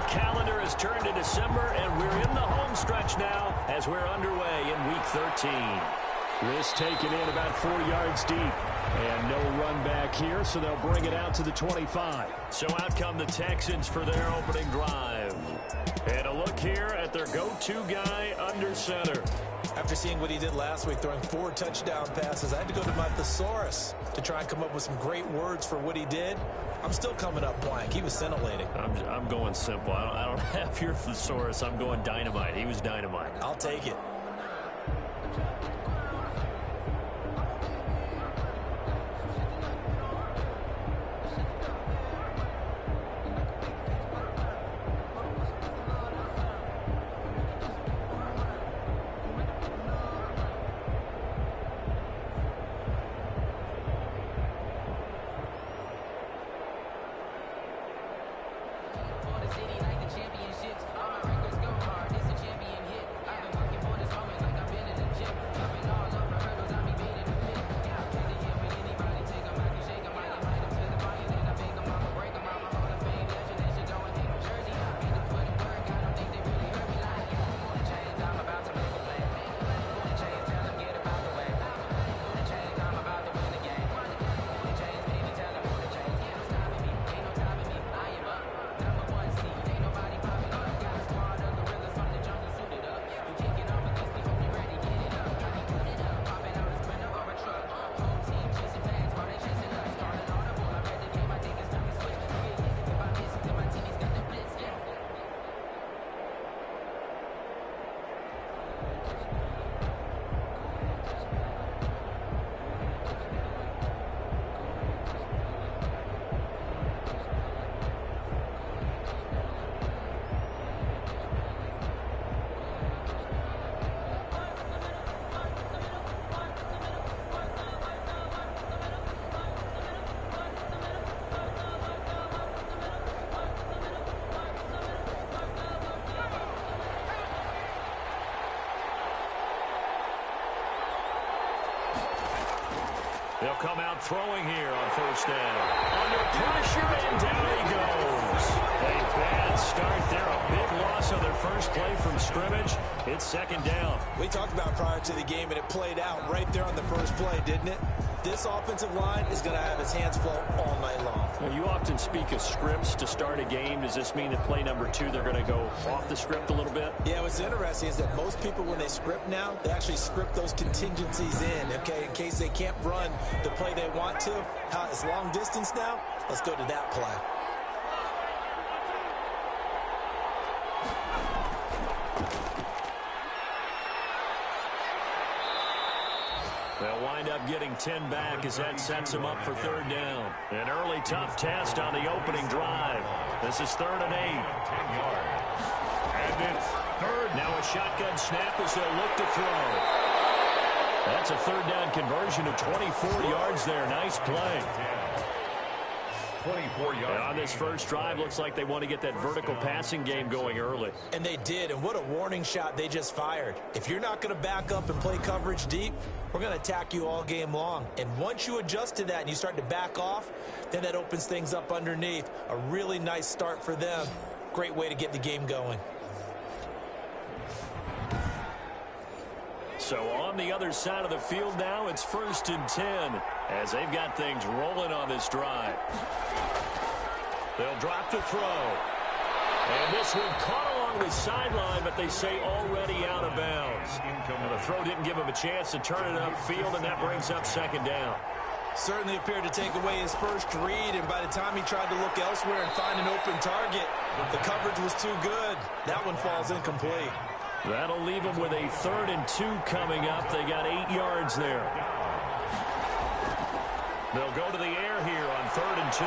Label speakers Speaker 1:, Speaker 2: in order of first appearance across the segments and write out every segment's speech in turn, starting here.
Speaker 1: The calendar has turned to December, and we're in the home stretch now as we're underway in Week 13. This taken in about 4 yards deep. And no run back here, so they'll bring it out to the 25. So out come the Texans for their opening drive. And a look here at their go-to guy under center.
Speaker 2: After seeing what he did last week, throwing 4 touchdown passes, I had to go to my thesaurus to try and come up with some great words for what he did. I'm still coming up blank. He was scintillating.
Speaker 1: I'm going simple. I don't have your thesaurus. I'm going dynamite. He was dynamite.
Speaker 2: I'll take it.
Speaker 1: They'll come out throwing here on first down. Under pressure, and down he goes. A bad start there. A big loss on their first play from scrimmage. It's second down.
Speaker 2: We talked about prior to the game, and it played out right there on the first play, didn't it? This offensive line is going to have its hands full all night long.
Speaker 1: Well, you often speak of scripts to start a game. Does this mean that play number 2, they're going to go off the script a little bit?
Speaker 2: Yeah, what's interesting is that most people, when they script now, they actually script those contingencies in, okay, in case they can't run the play they want to. It's long distance now. Let's go to that play.
Speaker 1: They'll wind up getting 10 back as that sets them up for third down. An early tough test on the opening drive. This is 3rd and 8.
Speaker 3: 10 yards. And it's third.
Speaker 1: Now a shotgun snap as they'll look to throw. That's a third down conversion of 24 yards there. Nice play.
Speaker 3: 24 yards.
Speaker 1: And on this first drive, looks like they want to get that vertical passing game going early.
Speaker 2: And they did, and what a warning shot they just fired. If you're not going to back up and play coverage deep, we're going to attack you all game long. And once you adjust to that and you start to back off, then that opens things up underneath. A really nice start for them. Great way to get the game going.
Speaker 1: So on the other side of the field now, it's 1st and 10 as they've got things rolling on this drive. They'll drop the throw. And this one caught along the sideline, but they say already out of bounds. Now the throw didn't give him a chance to turn it upfield, and that brings up second down.
Speaker 2: Certainly appeared to take away his first read, and by the time he tried to look elsewhere and find an open target, the coverage was too good. That one falls incomplete.
Speaker 1: That'll leave them with a 3rd and 2 coming up. They got 8 yards there. They'll go to the air here on 3rd and 2.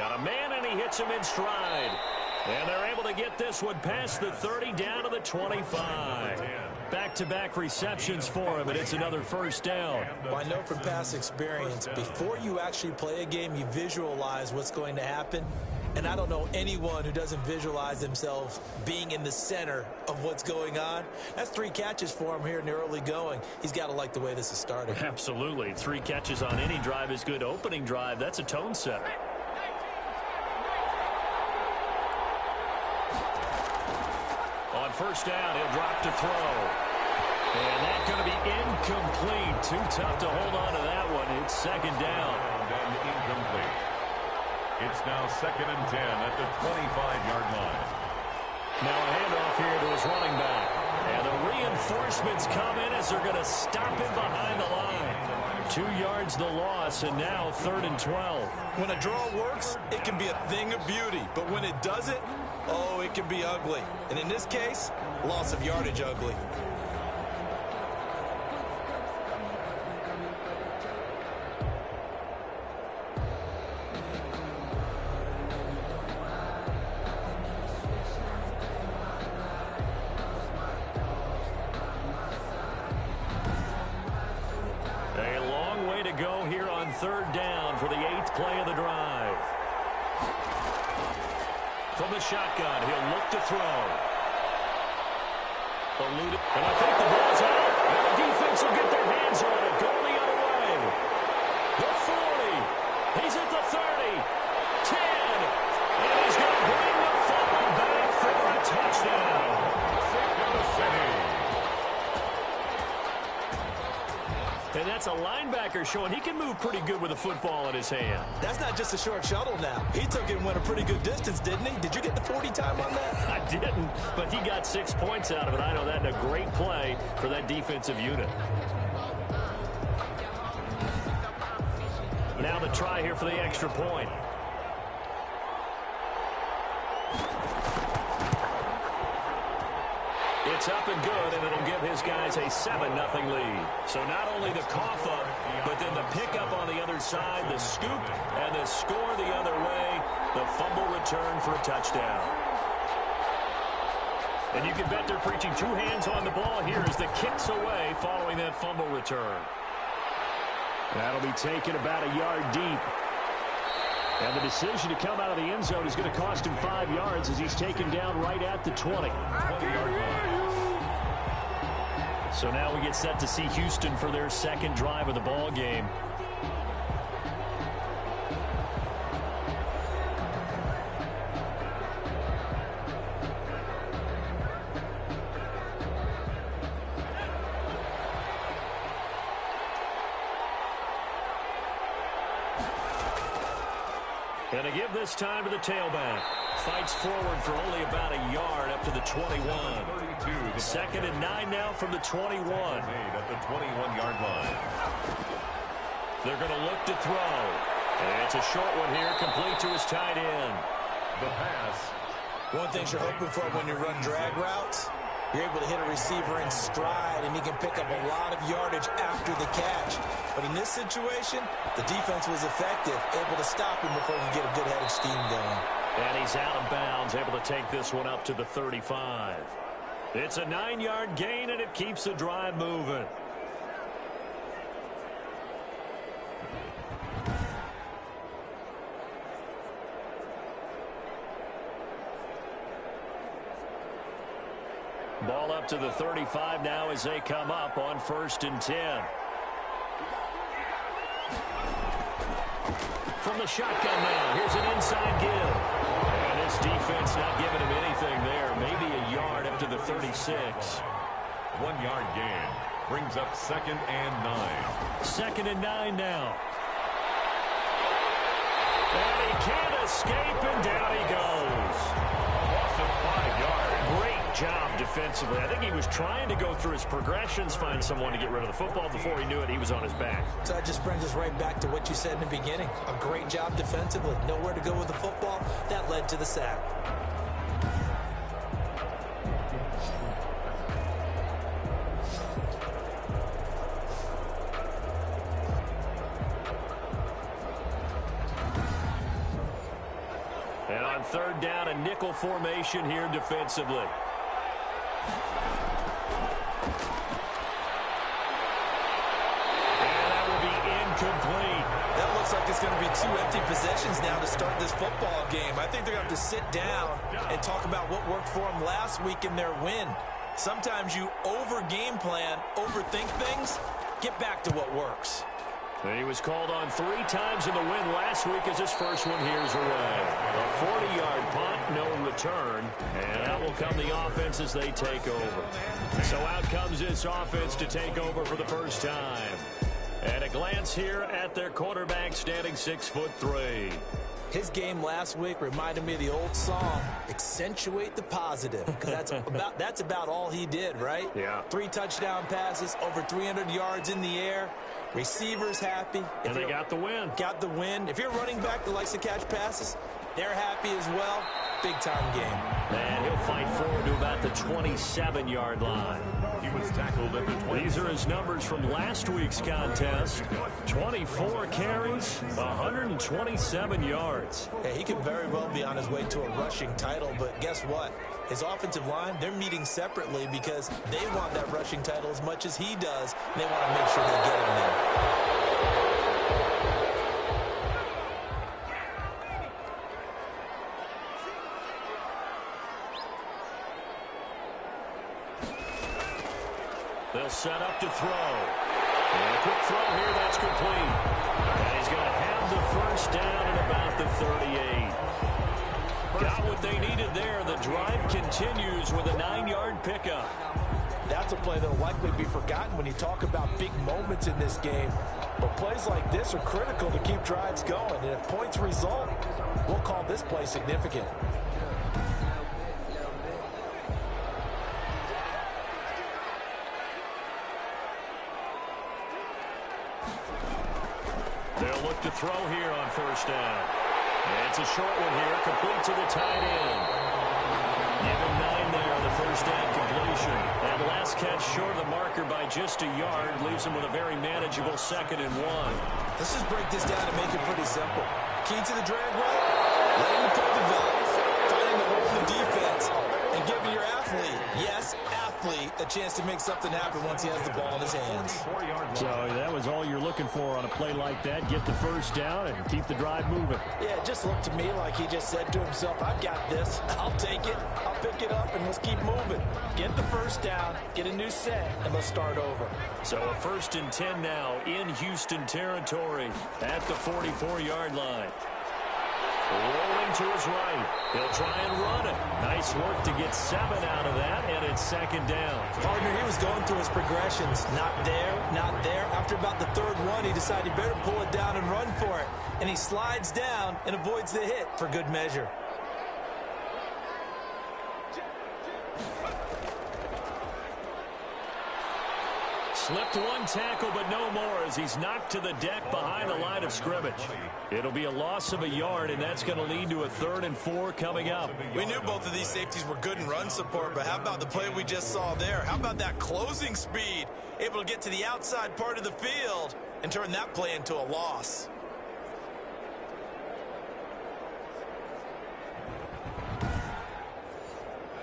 Speaker 1: Got a man, and he hits him in stride. And they're able to get this one past the 30 down to the 25. Back-to-back receptions for him, and it's another first down.
Speaker 2: Well, I know from past experience, before you actually play a game, you visualize what's going to happen. And I don't know anyone who doesn't visualize themselves being in the center of what's going on. That's 3 catches for him here in the early going. He's got to like the way this is starting.
Speaker 1: Absolutely. 3 catches on any drive is good. Opening drive, that's a tone setter. On first down, he'll drop to throw. And that's going to be incomplete. Too tough to hold on to that one. It's second down.
Speaker 3: And incomplete. It's now 2nd and 10 at the 25-yard line.
Speaker 1: Now a handoff here to his running back. And the reinforcements come in as they're going to stop him behind the line. 2 yards the loss, and now 3rd and 12.
Speaker 2: When a draw works, it can be a thing of beauty. But when it doesn't, oh, it can be ugly. And in this case, loss of yardage ugly.
Speaker 1: Go here on 3rd down for the 8th play of the drive. From the shotgun, he'll look to throw. Eluded, and I think the ball's out. And the defense will get their hands on it. Going the other way. The 40. He's at the 30. 10. And he's going to bring the football back for a touchdown. And that's a linebacker showing he can move pretty good with a football in his hand.
Speaker 2: That's not just a short shuttle now. He took it and went a pretty good distance, didn't he? Did you get the 40 time on that?
Speaker 1: I didn't, but he got 6 points out of it. I know that, and a great play for that defensive unit. Now the try here for the extra point. It's up and good, and it'll give his guys a 7-0 lead. So not only the cough up, but then the pickup on the other side, the scoop, and the score the other way, the fumble return for a touchdown. And you can bet they're preaching 2 hands on the ball here as the kick's away following that fumble return. That'll be taken about a yard deep. And the decision to come out of the end zone is going to cost him 5 yards as he's taken down right at the 20. 20-yard line. So now we get set to see Houston for their 2nd drive of the ball game. And to give this time to the tailback. Fights forward for only about a yard up to the 21. 2nd and 9 now from the 21.
Speaker 3: At the 21-yard line.
Speaker 1: They're going to look to throw. And it's a short one here, complete to his tight end.
Speaker 3: The pass.
Speaker 2: One thing you're hoping for when you run drag routes, you're able to hit a receiver in stride, and he can pick up a lot of yardage after the catch. But in this situation, the defense was effective, able to stop him before he could get a good head of steam going.
Speaker 1: And he's out of bounds, able to take this one up to the 35. It's a 9-yard gain, and it keeps the drive moving. Ball up to the 35 now as they come up on 1st and 10. From the shotgun now, here's an inside give. And this defense not giving him anything there. Maybe a yard up to the 36.
Speaker 3: 1-yard gain. Brings up 2nd and 9.
Speaker 1: 2nd and 9 now. And he can't escape, and down he goes.
Speaker 3: Loss of 5 yards.
Speaker 1: Great job defensively. I think he was trying to go through his progressions, find someone to get rid of the football. Before he knew it, he was on his back.
Speaker 2: So that just brings us right back to what you said in the beginning. A great job defensively. Nowhere to go with the football. That led to the sack.
Speaker 1: And on 3rd down, a nickel formation here defensively. Complete.
Speaker 2: That looks like it's going to be 2 empty possessions now to start this football game. I think they're going to have to sit down and talk about what worked for them last week in their win. Sometimes you over-game plan, overthink things, get back to what works.
Speaker 1: He was called on 3 times in the win last week as his first one here's away. A 40-yard punt, no return, and that will come the offense as they take over. So out comes this offense to take over for the first time. At a glance here at their quarterback standing 6'3".
Speaker 2: His game last week reminded me of the old song, Accentuate the Positive, because that's about all he did, right?
Speaker 1: Yeah.
Speaker 2: 3 touchdown passes, over 300 yards in the air, receivers happy.
Speaker 1: And they got the win.
Speaker 2: Got the win. If you're running back that likes to catch passes, they're happy as well. Big-time game.
Speaker 1: And he'll fight forward to about the 27-yard line.
Speaker 3: He was tackled at the 20.
Speaker 1: These are his numbers from last week's contest. 24 carries, 127 yards.
Speaker 2: Yeah, he could very well be on his way to a rushing title, but guess what? His offensive line, they're meeting separately because they want that rushing title as much as he does, and they want to make sure they get him there.
Speaker 1: They'll set up to throw. And a quick throw here, that's complete. And he's going to have the first down at about the 38. Got what they needed there. The drive continues with a 9-yard pickup.
Speaker 2: That's a play that will likely be forgotten when you talk about big moments in this game. But plays like this are critical to keep drives going. And if points result, we'll call this play significant.
Speaker 1: They'll look to throw here on first down. It's a short one here, complete to the tight end. Give him 9 there on the first down completion. That last catch short of the marker by just a yard leaves him with a very manageable 2nd and 1.
Speaker 2: Let's just break this down and make it pretty simple. Key to the drag route, letting him play the valve, finding the hole in the defense, and giving your athlete, yes, athlete, a chance to make something happen once he has the ball in his hands.
Speaker 1: So that was all you're looking for on a play like that. Get the first down and keep the drive moving.
Speaker 2: Yeah, it just looked to me like he just said to himself, I've got this. I'll take it. I'll pick it up, and let's keep moving. Get the first down, get a new set, and let's start over.
Speaker 1: So a 1st and 10 now in Houston territory at the 44-yard line. Rolling to his right. He'll try and run it. Nice work to get 7 out of that, and it's 2nd down.
Speaker 2: Partner, he was going through his progressions. Not there, not there. After about the 3rd one, he decided he better pull it down and run for it. And he slides down and avoids the hit for good measure.
Speaker 1: Slipped 1 tackle, but no more as he's knocked to the deck behind the line of scrimmage. It'll be a loss of a yard, and that's going to lead to a 3rd and 4 coming up.
Speaker 2: We knew both of these safeties were good in run support, but how about the play we just saw there? How about that closing speed? Able to get to the outside part of the field and turn that play into a loss.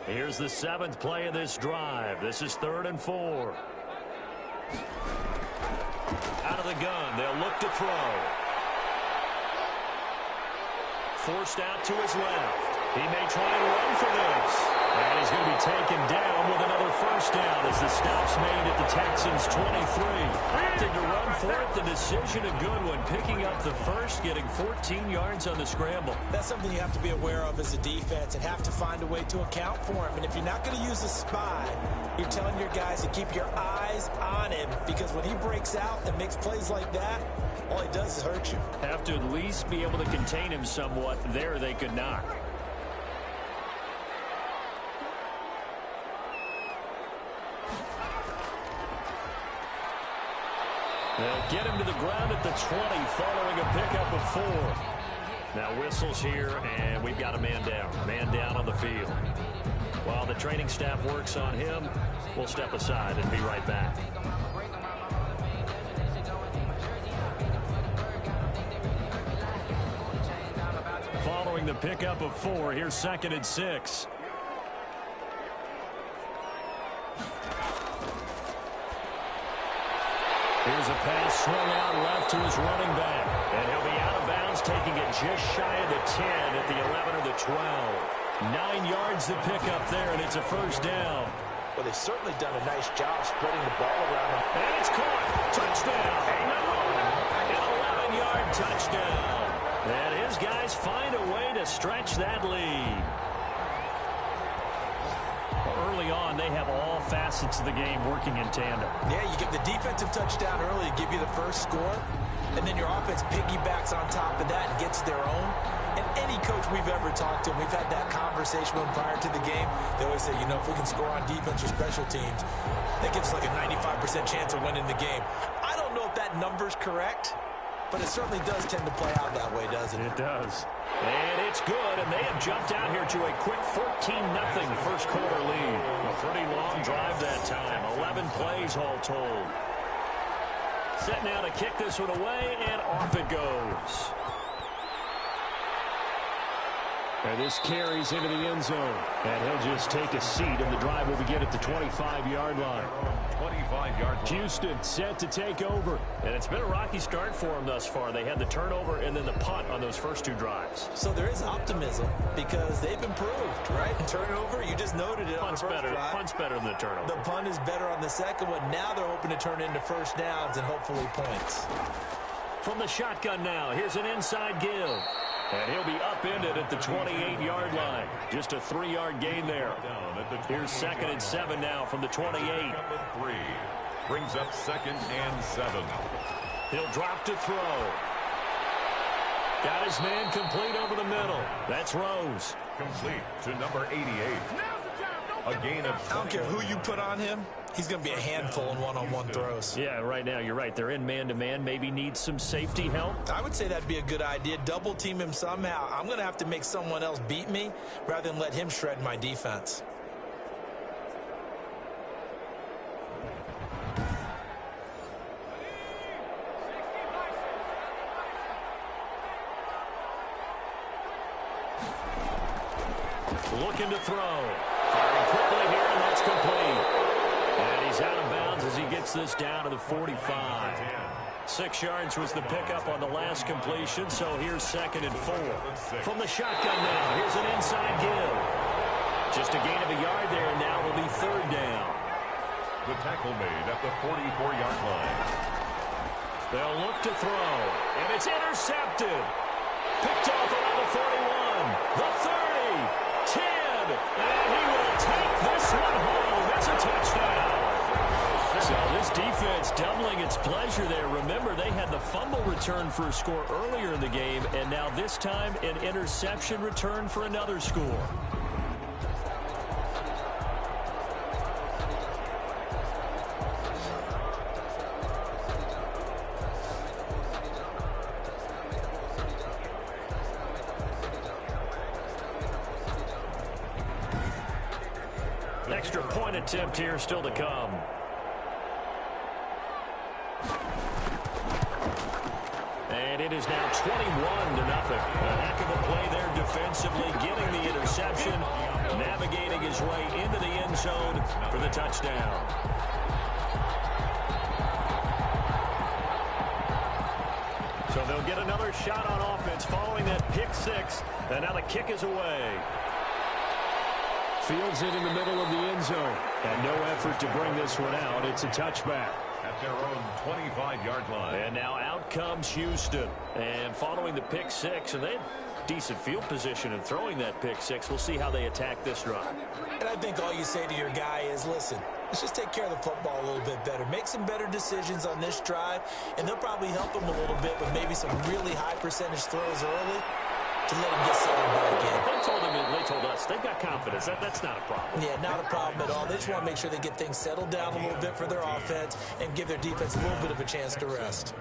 Speaker 1: Here's the 7th play of this drive. This is 3rd and 4. Out of the gun, they'll look to throw. Forced out to his left. He may try and run for this. And he's going to be taken down with another first down as the stop's made at the Texans' 23. Opted to run for it. The decision a good one. Picking up the first, getting 14 yards on the scramble.
Speaker 2: That's something you have to be aware of as a defense and have to find a way to account for him. And if you're not going to use a spy, you're telling your guys to keep your eyes on him, because when he breaks out and makes plays like that, all he does is hurt you.
Speaker 1: Have to at least be able to contain him somewhat. There they could not. They'll get him to the ground at the 20 following a pickup of 4. Now whistles here, and we've got a man down. Man down on the field. While the training staff works on him, we'll step aside and be right back. Following the pickup of 4, here's 2nd and 6. Here's a pass swung out left to his running back. And he'll be out of bounds, taking it just shy of the 10 at the 11 or the 12. 9 yards to pick up there, and it's a first down.
Speaker 2: Well, they've certainly done a nice job spreading the ball around him.
Speaker 1: And it's caught. Touchdown. touchdown. And his guys find a way to stretch that lead. Early on, they have all facets of the game working in tandem.
Speaker 2: Yeah, you give the defensive touchdown early to give you the first score, and then your offense piggybacks on top of that and gets their own. And any coach we've ever talked to, we've had that conversation with them prior to the game. They always say, you know, if we can score on defense or special teams, that gives us like a 95% chance of winning the game. I don't know if that number's correct, but it certainly does tend to play out that way, doesn't it?
Speaker 1: It does. And it's good, and they have jumped out here to a quick 14-0 first quarter lead. A pretty long drive that time. 11 plays all told. Set now to kick this one away, and off it goes. And this carries into the end zone. And he'll just take a seat, and the drive will begin at the 25-yard line.
Speaker 3: 25-yard line.
Speaker 1: Houston set to take over. And it's been a rocky start for them thus far. They had the turnover and then the punt on those first two drives.
Speaker 2: So there is optimism because they've improved, right? Turnover, you just noted it.
Speaker 1: Punt's
Speaker 2: on the first
Speaker 1: better.
Speaker 2: drive.
Speaker 1: Punt's better than the turnover.
Speaker 2: The punt is better on the second one. Now they're hoping to turn into first downs and hopefully points.
Speaker 1: From the shotgun now, here's an inside give. And he'll be upended at the 28-yard line. Just a 3-yard gain there. Here's 2nd and 7 now from the 28.
Speaker 3: Three brings up 2nd and 7.
Speaker 1: He'll drop to throw. Got his man complete over the middle. That's Rose.
Speaker 3: Complete to number 88. A gain of 20.
Speaker 2: I don't care who you put on him. He's going to be a handful in one-on-one throws.
Speaker 1: Yeah, right now, you're right. They're in man-to-man. Maybe needs some safety help.
Speaker 2: I would say that'd be a good idea. Double team him somehow. I'm going to have to make someone else beat me rather than let him shred my defense.
Speaker 1: Looking to throw. Firing quickly here, and that's complete. And he's out of bounds as he gets this down to the 45. 6 yards was the pickup on the last completion, so here's 2nd and 4. From the shotgun now, here's an inside give. Just a gain of a yard there, and now will be 3rd down.
Speaker 3: The tackle made at the 44-yard line.
Speaker 1: They'll look to throw, and it's intercepted. Picked off around the 41, the 30. 10, and he will take this one home. That's a touchdown. So this defense doubling its pleasure there. Remember, they had the fumble return for a score earlier in the game, and now this time an interception return for another score. Extra point attempt here still to come. And it is now 21-0. A heck of a play there defensively, getting the interception, navigating his way into the end zone for the touchdown. So they'll get another shot on offense following that pick six, and now the kick is away. Fields it in the middle of the end zone. And no effort to bring this one out. It's a touchback.
Speaker 3: At their own 25-yard line.
Speaker 1: And now out comes Houston. And following the pick six, and they had decent field position in throwing that pick six. We'll see how they attack this drive.
Speaker 2: And I think all you say to your guy is, listen, let's just take care of the football a little bit better. Make some better decisions on this drive, and they'll probably help him a little bit with maybe some really high percentage throws early to let him get settled back in.
Speaker 1: They told us they've got confidence. That's not a problem.
Speaker 2: Yeah, not a problem at all. They just want to make sure they get things settled down a little bit for their offense and give their defense a little bit of a chance to rest.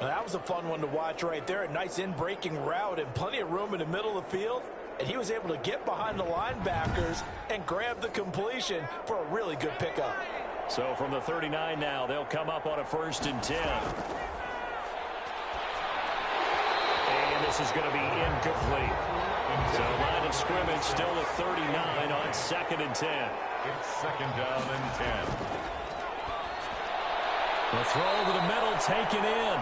Speaker 2: Now, that was a fun one to watch right there. A nice in-breaking route and plenty of room in the middle of the field. And he was able to get behind the linebackers and grab the completion for a really good pickup.
Speaker 1: So from the 39 now, they'll come up on a 1st and 10. And this is going to be incomplete. So line of scrimmage still at 39 on 2nd and 10.
Speaker 3: It's 2nd down and 10.
Speaker 1: The throw over the middle taken in.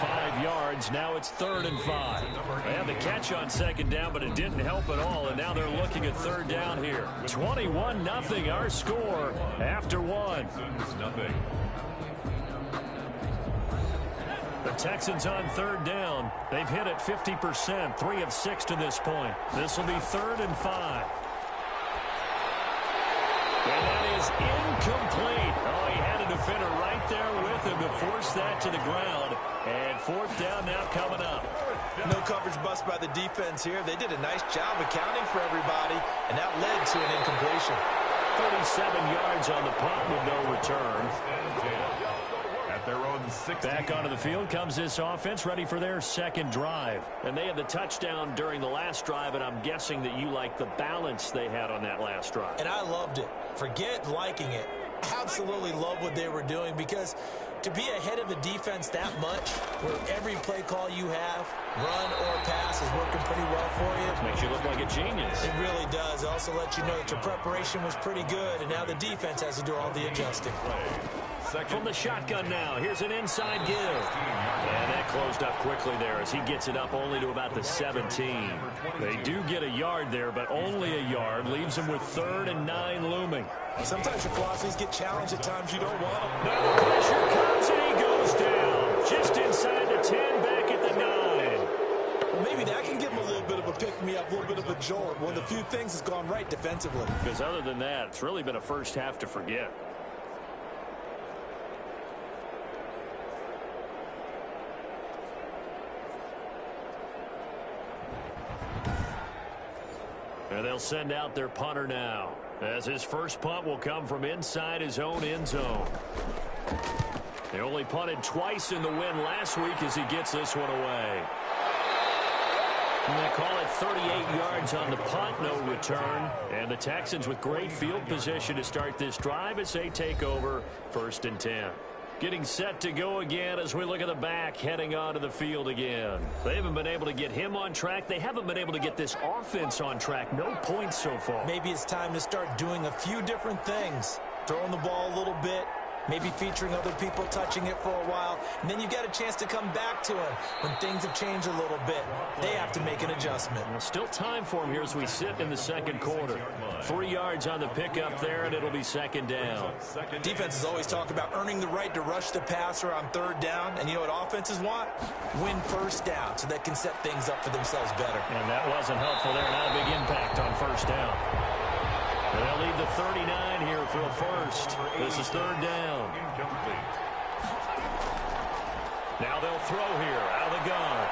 Speaker 1: 5 yards. Now it's 3rd and 5. They had the catch on 2nd down, but it didn't help at all. And now they're looking at 3rd down here. 21-0 our score after 1. The Texans on third down. They've hit it 50%, 3 of 6 to this point. This will be 3rd and 5. And that is incomplete. Oh, he had a defender right there with him to force that to the ground. And 4th down now coming up.
Speaker 2: No coverage bust by the defense here. They did a nice job accounting for everybody, and that led to an incompletion.
Speaker 1: 37 yards on the punt with no return.
Speaker 3: At their own 60.
Speaker 1: Back onto the field comes this offense, ready for their second drive. And they had the touchdown during the last drive, and I'm guessing that you like the balance they had on that last drive.
Speaker 2: And I loved it. Forget liking it. Absolutely love what they were doing, because to be ahead of a defense that much, where every play call you have, run or pass, is working pretty well for you.
Speaker 1: Makes you look like a genius.
Speaker 2: It really does. It also lets you know that your preparation was pretty good, and now the defense has to do all the adjusting.
Speaker 1: From the shotgun now, here's an inside give. And that closed up quickly there as he gets it up only to about the 17. They do get a yard there, but only a yard. Leaves them with 3rd and 9 looming.
Speaker 2: Sometimes your philosophies get challenged at times you don't want them.
Speaker 1: Now the pressure comes and he goes down. Just inside the 10, back at the 9.
Speaker 2: Well, maybe that can give him a little bit of a pick-me-up, a little bit of a jolt. One of the few things that's gone right defensively.
Speaker 1: Because other than that, it's really been a first half to forget. And they'll send out their punter now, as his first punt will come from inside his own end zone. They only punted twice in the win last week as he gets this one away. And they call it 38 yards on the punt, no return. And the Texans with great field position to start this drive as they take over 1st and 10. Getting set to go again as we look at the back, heading onto the field again. They haven't been able to get him on track. They haven't been able to get this offense on track. No points so far.
Speaker 2: Maybe it's time to start doing a few different things. Throwing the ball a little bit, maybe featuring other people touching it for a while, and then you get a chance to come back to him when things have changed a little bit. They have to make an adjustment.
Speaker 1: Well, still time for him here as we sit in the second quarter. 3 yards on the pickup there, and it'll be 2nd down.
Speaker 2: Defenses always talk about earning the right to rush the passer on 3rd down, and you know what offenses want? Win 1st down so they can set things up for themselves better.
Speaker 1: And that wasn't helpful there. Not a big impact on 1st down. They'll leave the 39 here for a first. This is 3rd down. Now they'll throw here out of the gun.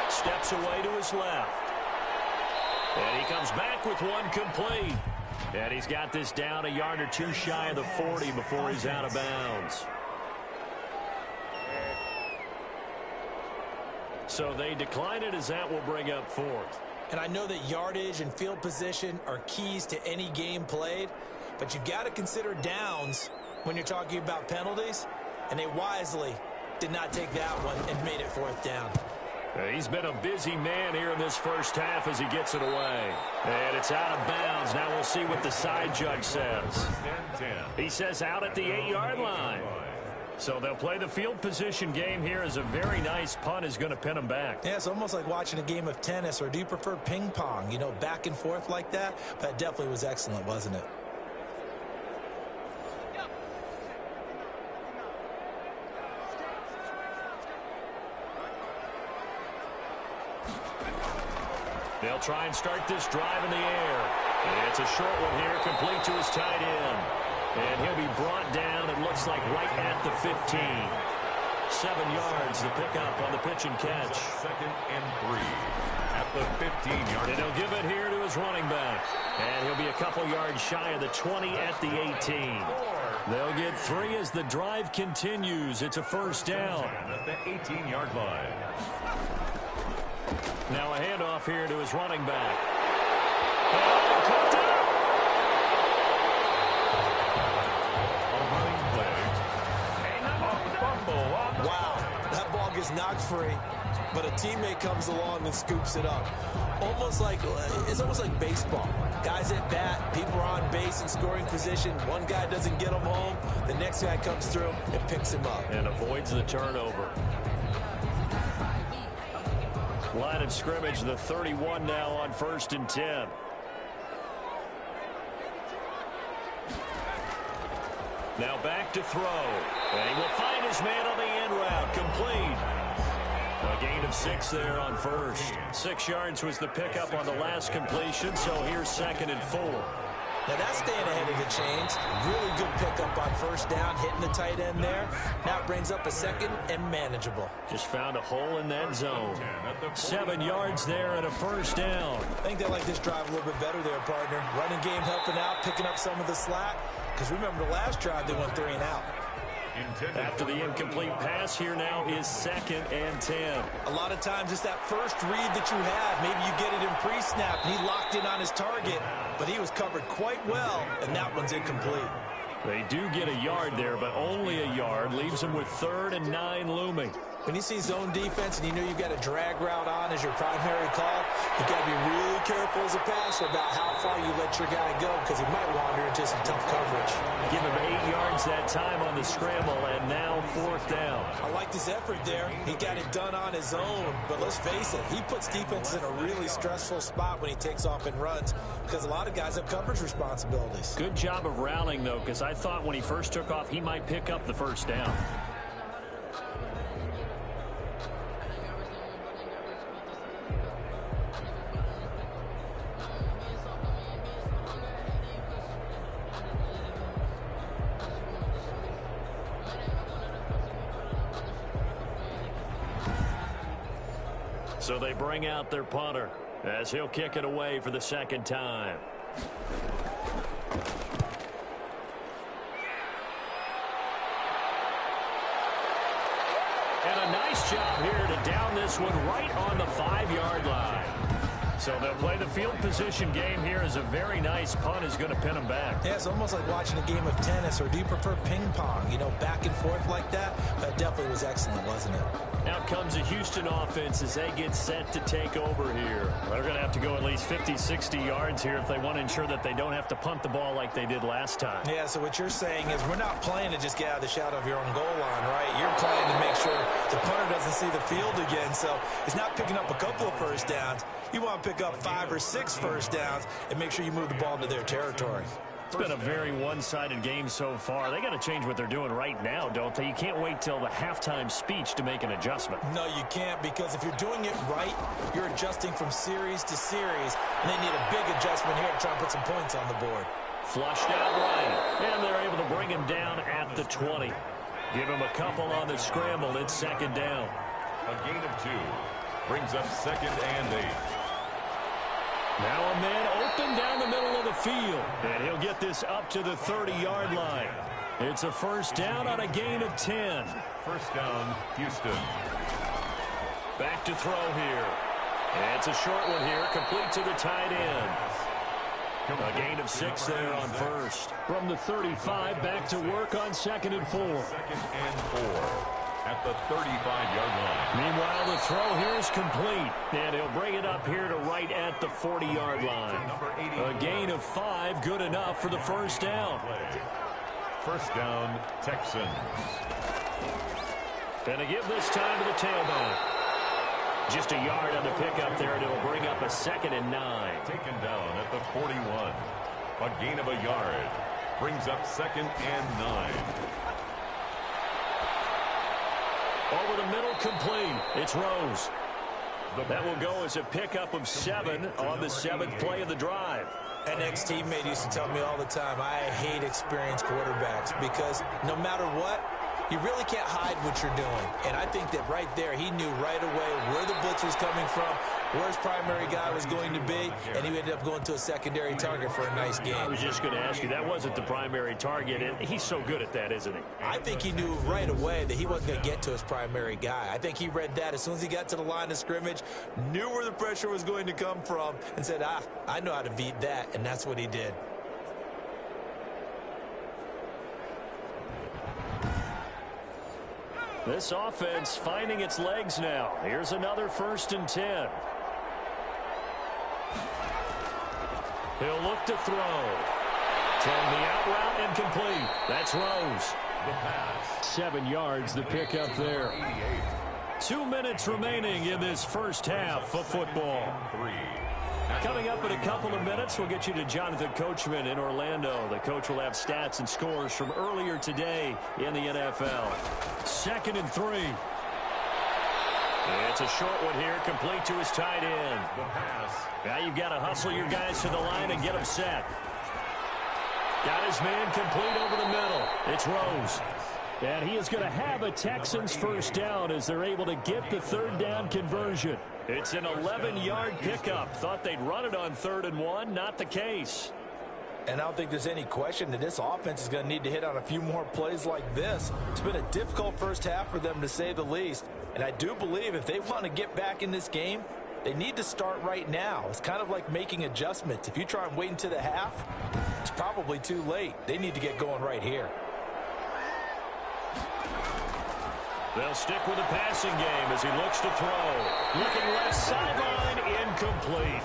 Speaker 1: Steps away to his left. And he comes back with one complete. And he's got this down a yard or 2 shy of the 40 before he's out of bounds. So they decline it as that will bring up 4th.
Speaker 2: And I know that yardage and field position are keys to any game played, but you've got to consider downs when you're talking about penalties, and they wisely did not take that one and made it 4th down.
Speaker 1: He's been a busy man here in this first half as he gets it away. And it's out of bounds. Now we'll see what the side judge says. He says out at the 8-yard line. So they'll play the field position game here as a very nice punt is going to pin them back.
Speaker 2: Yeah, it's almost like watching a game of tennis, or do you prefer ping pong? You know, back and forth like that? That definitely was excellent, wasn't it?
Speaker 1: They'll try and start this drive in the air. And it's a short one here, complete to his tight end. And he'll be brought down, it looks like right at the 15. 7 yards, the pickup on the pitch and catch.
Speaker 3: 2nd and 3 at the 15-yard.
Speaker 1: And he'll give it here to his running back. And he'll be a couple yards shy of the 20 at the 18. They'll get 3 as the drive continues. It's a 1st down.
Speaker 3: At the 18-yard line.
Speaker 1: Now a handoff here to his running back.
Speaker 2: Wow, that ball gets knocked free, but a teammate comes along and scoops it up. It's almost like baseball. Guys at bat, people are on base in scoring position. One guy doesn't get him home. The next guy comes through and picks him up.
Speaker 1: And avoids the turnover. Line of scrimmage, the 31 now on 1st and 10. Now back to throw. And he will find his man on the slant route, complete. A gain of 6 there on first. 6 yards was the pickup on the last completion, so here's 2nd and 4.
Speaker 2: Now that's staying ahead of the chains. Really good pickup on first down, hitting the tight end there. Now it brings up a 2nd and manageable.
Speaker 1: Just found a hole in that zone. 7 yards there and a first down.
Speaker 2: I think they like this drive a little bit better there, partner. Running game helping out, picking up some of the slack. Because remember the last drive they went 3 and out.
Speaker 1: After the incomplete pass, here now is 2nd and 10.
Speaker 2: A lot of times it's that first read that you have. Maybe you get it in pre-snap and he locked in on his target, but he was covered quite well, and that one's incomplete.
Speaker 1: They do get a yard there, but only a yard. Leaves them with 3rd and 9 looming.
Speaker 2: When you see zone defense and you know you've got a drag route on as your primary call, you've got to be really careful as a passer about how far you let your guy go because he might wander into some tough coverage.
Speaker 1: Give him 8 yards that time on the scramble, and now 4th down.
Speaker 2: I liked his effort there. He got it done on his own, but let's face it, he puts defenses in a really stressful spot when he takes off and runs because a lot of guys have coverage responsibilities.
Speaker 1: Good job of routing, though, because I thought when he first took off, he might pick up the first down. So they bring out their punter as he'll kick it away for the 2nd time. And a nice job here to down this one right on the 5-yard line. So they'll play the field position game here as a very nice punt is going to pin them back.
Speaker 2: Yeah, it's almost like watching a game of tennis, or do you prefer ping pong? You know, back and forth like that? That definitely was excellent, wasn't it?
Speaker 1: Out comes the Houston offense as they get set to take over here. They're going to have to go at least 50, 60 yards here if they want to ensure that they don't have to punt the ball like they did last time.
Speaker 2: Yeah, so what you're saying is we're not playing to just get out of the shadow of your own goal line, right? You're playing to make sure the punter doesn't see the field again. So it's not picking up a couple of first downs. You want to pick up 5 or 6 first downs and make sure you move the ball into their territory.
Speaker 1: It's been a very one-sided game so far. They got to change what they're doing right now, don't they? You can't wait till the halftime speech to make an adjustment.
Speaker 2: No, you can't, because if you're doing it right, you're adjusting from series to series, and they need a big adjustment here to try and put some points on the board.
Speaker 1: Flushed out right, and they're able to bring him down at the 20. Give him a couple on the scramble. It's 2nd down.
Speaker 3: A gain of 2 brings up 2nd and 8.
Speaker 1: Now a man open down the middle of the field, and he'll get this up to the 30-yard line. It's a first down on a gain of 10.
Speaker 3: First down, Houston.
Speaker 1: Back to throw here. And it's a short one here, complete to the tight end. A gain of 6 there on first. From the 35, back to work on 2nd and 4.
Speaker 3: 2nd and 4. At the 35-yard line.
Speaker 1: Meanwhile, the throw here is complete, and he'll bring it up here to right at the 40-yard line. A gain of 5, good enough for the first down.
Speaker 3: First down, Texans.
Speaker 1: And to give this time to the tailback. Just a yard on the pickup there, and it'll bring up a 2nd and 9.
Speaker 3: Taken down at the 41. A gain of a yard. Brings up 2nd and 9.
Speaker 1: Over the middle, complete. It's Rose. That will go as a pickup of 7 on the 7th play of the drive.
Speaker 2: An ex-teammate used to tell me all the time, I hate experienced quarterbacks because no matter what, you really can't hide what you're doing. And I think that right there, he knew right away where the blitz was coming from, where his primary guy was going to be, and he ended up going to a secondary target for a nice game.
Speaker 1: I was just going to ask you, that wasn't the primary target, and he's so good at that, isn't he?
Speaker 2: I think he knew right away that he wasn't going to get to his primary guy. I think he read that as soon as he got to the line of scrimmage, knew where the pressure was going to come from, and said, I know how to beat that, and that's what he did.
Speaker 1: This offense finding its legs now. Here's another 1st and 10. He'll look to throw. From the out route and complete. That's Rose.
Speaker 3: The pass.
Speaker 1: 7 yards, the pickup there. 2 minutes remaining in this first half of football.
Speaker 3: 3.
Speaker 1: Coming up in a couple of minutes, we'll get you to Jonathan Coachman in Orlando. The coach will have stats and scores from earlier today in the NFL. 2nd and 3. It's a short one here, complete to his tight end.
Speaker 3: The pass.
Speaker 1: Now you've got to hustle your guys to the line and get them set. Got his man complete over the middle. It's Rose. And he is going to have a Texans first down as they're able to get the 3rd down conversion. It's an 11-yard pickup. Thought they'd run it on 3rd and 1. Not the case.
Speaker 2: And I don't think there's any question that this offense is going to need to hit on a few more plays like this. It's been a difficult first half for them, to say the least. And I do believe if they want to get back in this game, they need to start right now. It's kind of like making adjustments. If you try and wait until the half, it's probably too late. They need to get going right here.
Speaker 1: They'll stick with the passing game as he looks to throw. Looking left sideline, incomplete.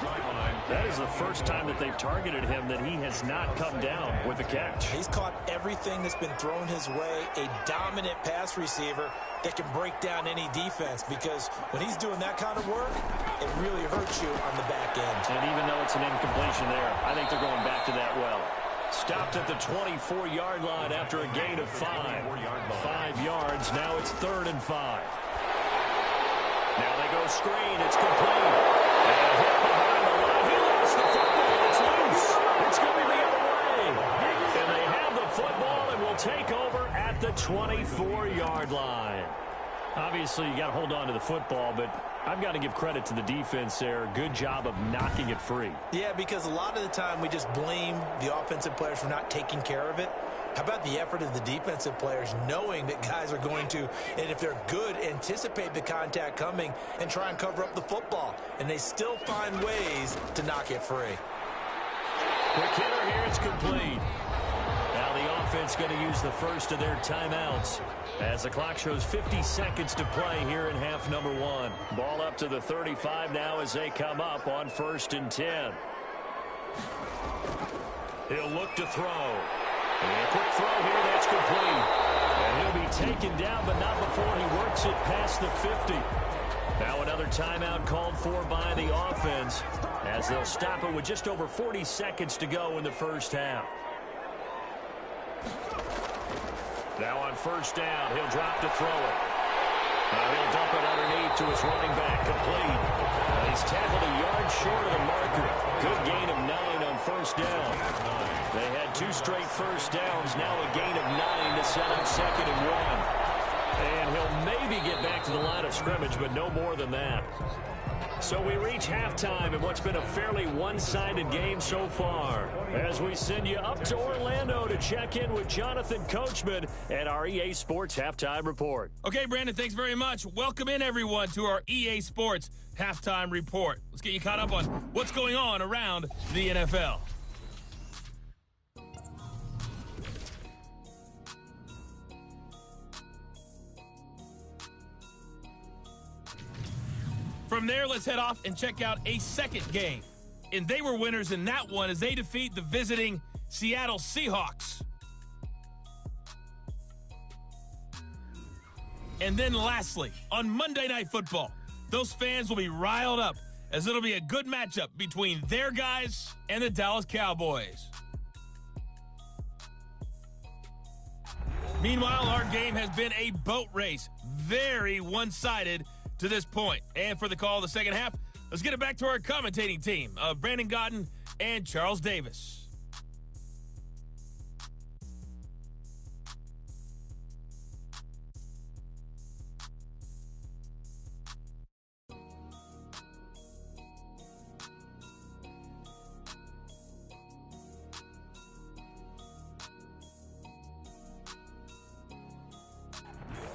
Speaker 1: That is the first time that they've targeted him that he has not come down with a catch.
Speaker 2: He's caught everything that's been thrown his way. A dominant pass receiver that can break down any defense, because when he's doing that kind of work, it really hurts you on the back end.
Speaker 1: And even though it's an incompletion there, I think they're going back to that well. Stopped at the 24-yard line after a gain of 5. 5 yards. Now it's 3rd and 5. Now they go screen. It's complete. And hit behind the line. He lost the football. It's loose. It's going the other way. And they have the football and will take over at the 24-yard line. Obviously, you got to hold on to the football, but I've got to give credit to the defense there. Good job of knocking it free.
Speaker 2: Yeah, because a lot of the time we just blame the offensive players for not taking care of it. How about the effort of the defensive players knowing that guys are going to, and if they're good, anticipate the contact coming and try and cover up the football. And they still find ways to knock it free.
Speaker 1: Quick hitter here, it's complete. Now the offense going to use the first of their timeouts as the clock shows 50 seconds to play here in half number 1. Ball up to the 35 now as they come up on 1st and 10. He'll look to throw. And a quick throw here, that's complete. And he'll be taken down, but not before he works it past the 50. Now another timeout called for by the offense as they'll stop it with just over 40 seconds to go in the first half. Now on 1st down, he'll drop to throw it. He'll dump it underneath to his running back, complete. He's tackled a yard short of the marker. Good gain of 9 on 1st down. They had 2 straight first downs, now a gain of 9 to set up 2nd and 1. And he'll maybe get back to the line of scrimmage, but no more than that. So we reach halftime in what's been a fairly one-sided game so far, as we send you up to Orlando to check in with Jonathan Coachman at our EA Sports Halftime Report.
Speaker 4: Okay, Brandon, thanks very much. Welcome in, everyone, to our EA Sports Halftime Report. Let's get you caught up on what's going on around the NFL. From there, let's head off and check out a second game. And they were winners in that one as they defeat the visiting Seattle Seahawks. And then lastly, on Monday Night Football, those fans will be riled up as it'll be a good matchup between their guys and the Dallas Cowboys. Meanwhile, our game has been a boat race, very one-sided to this point. And for the call of the second half, let's get it back to our commentating team of Brandon Gaudin and Charles Davis.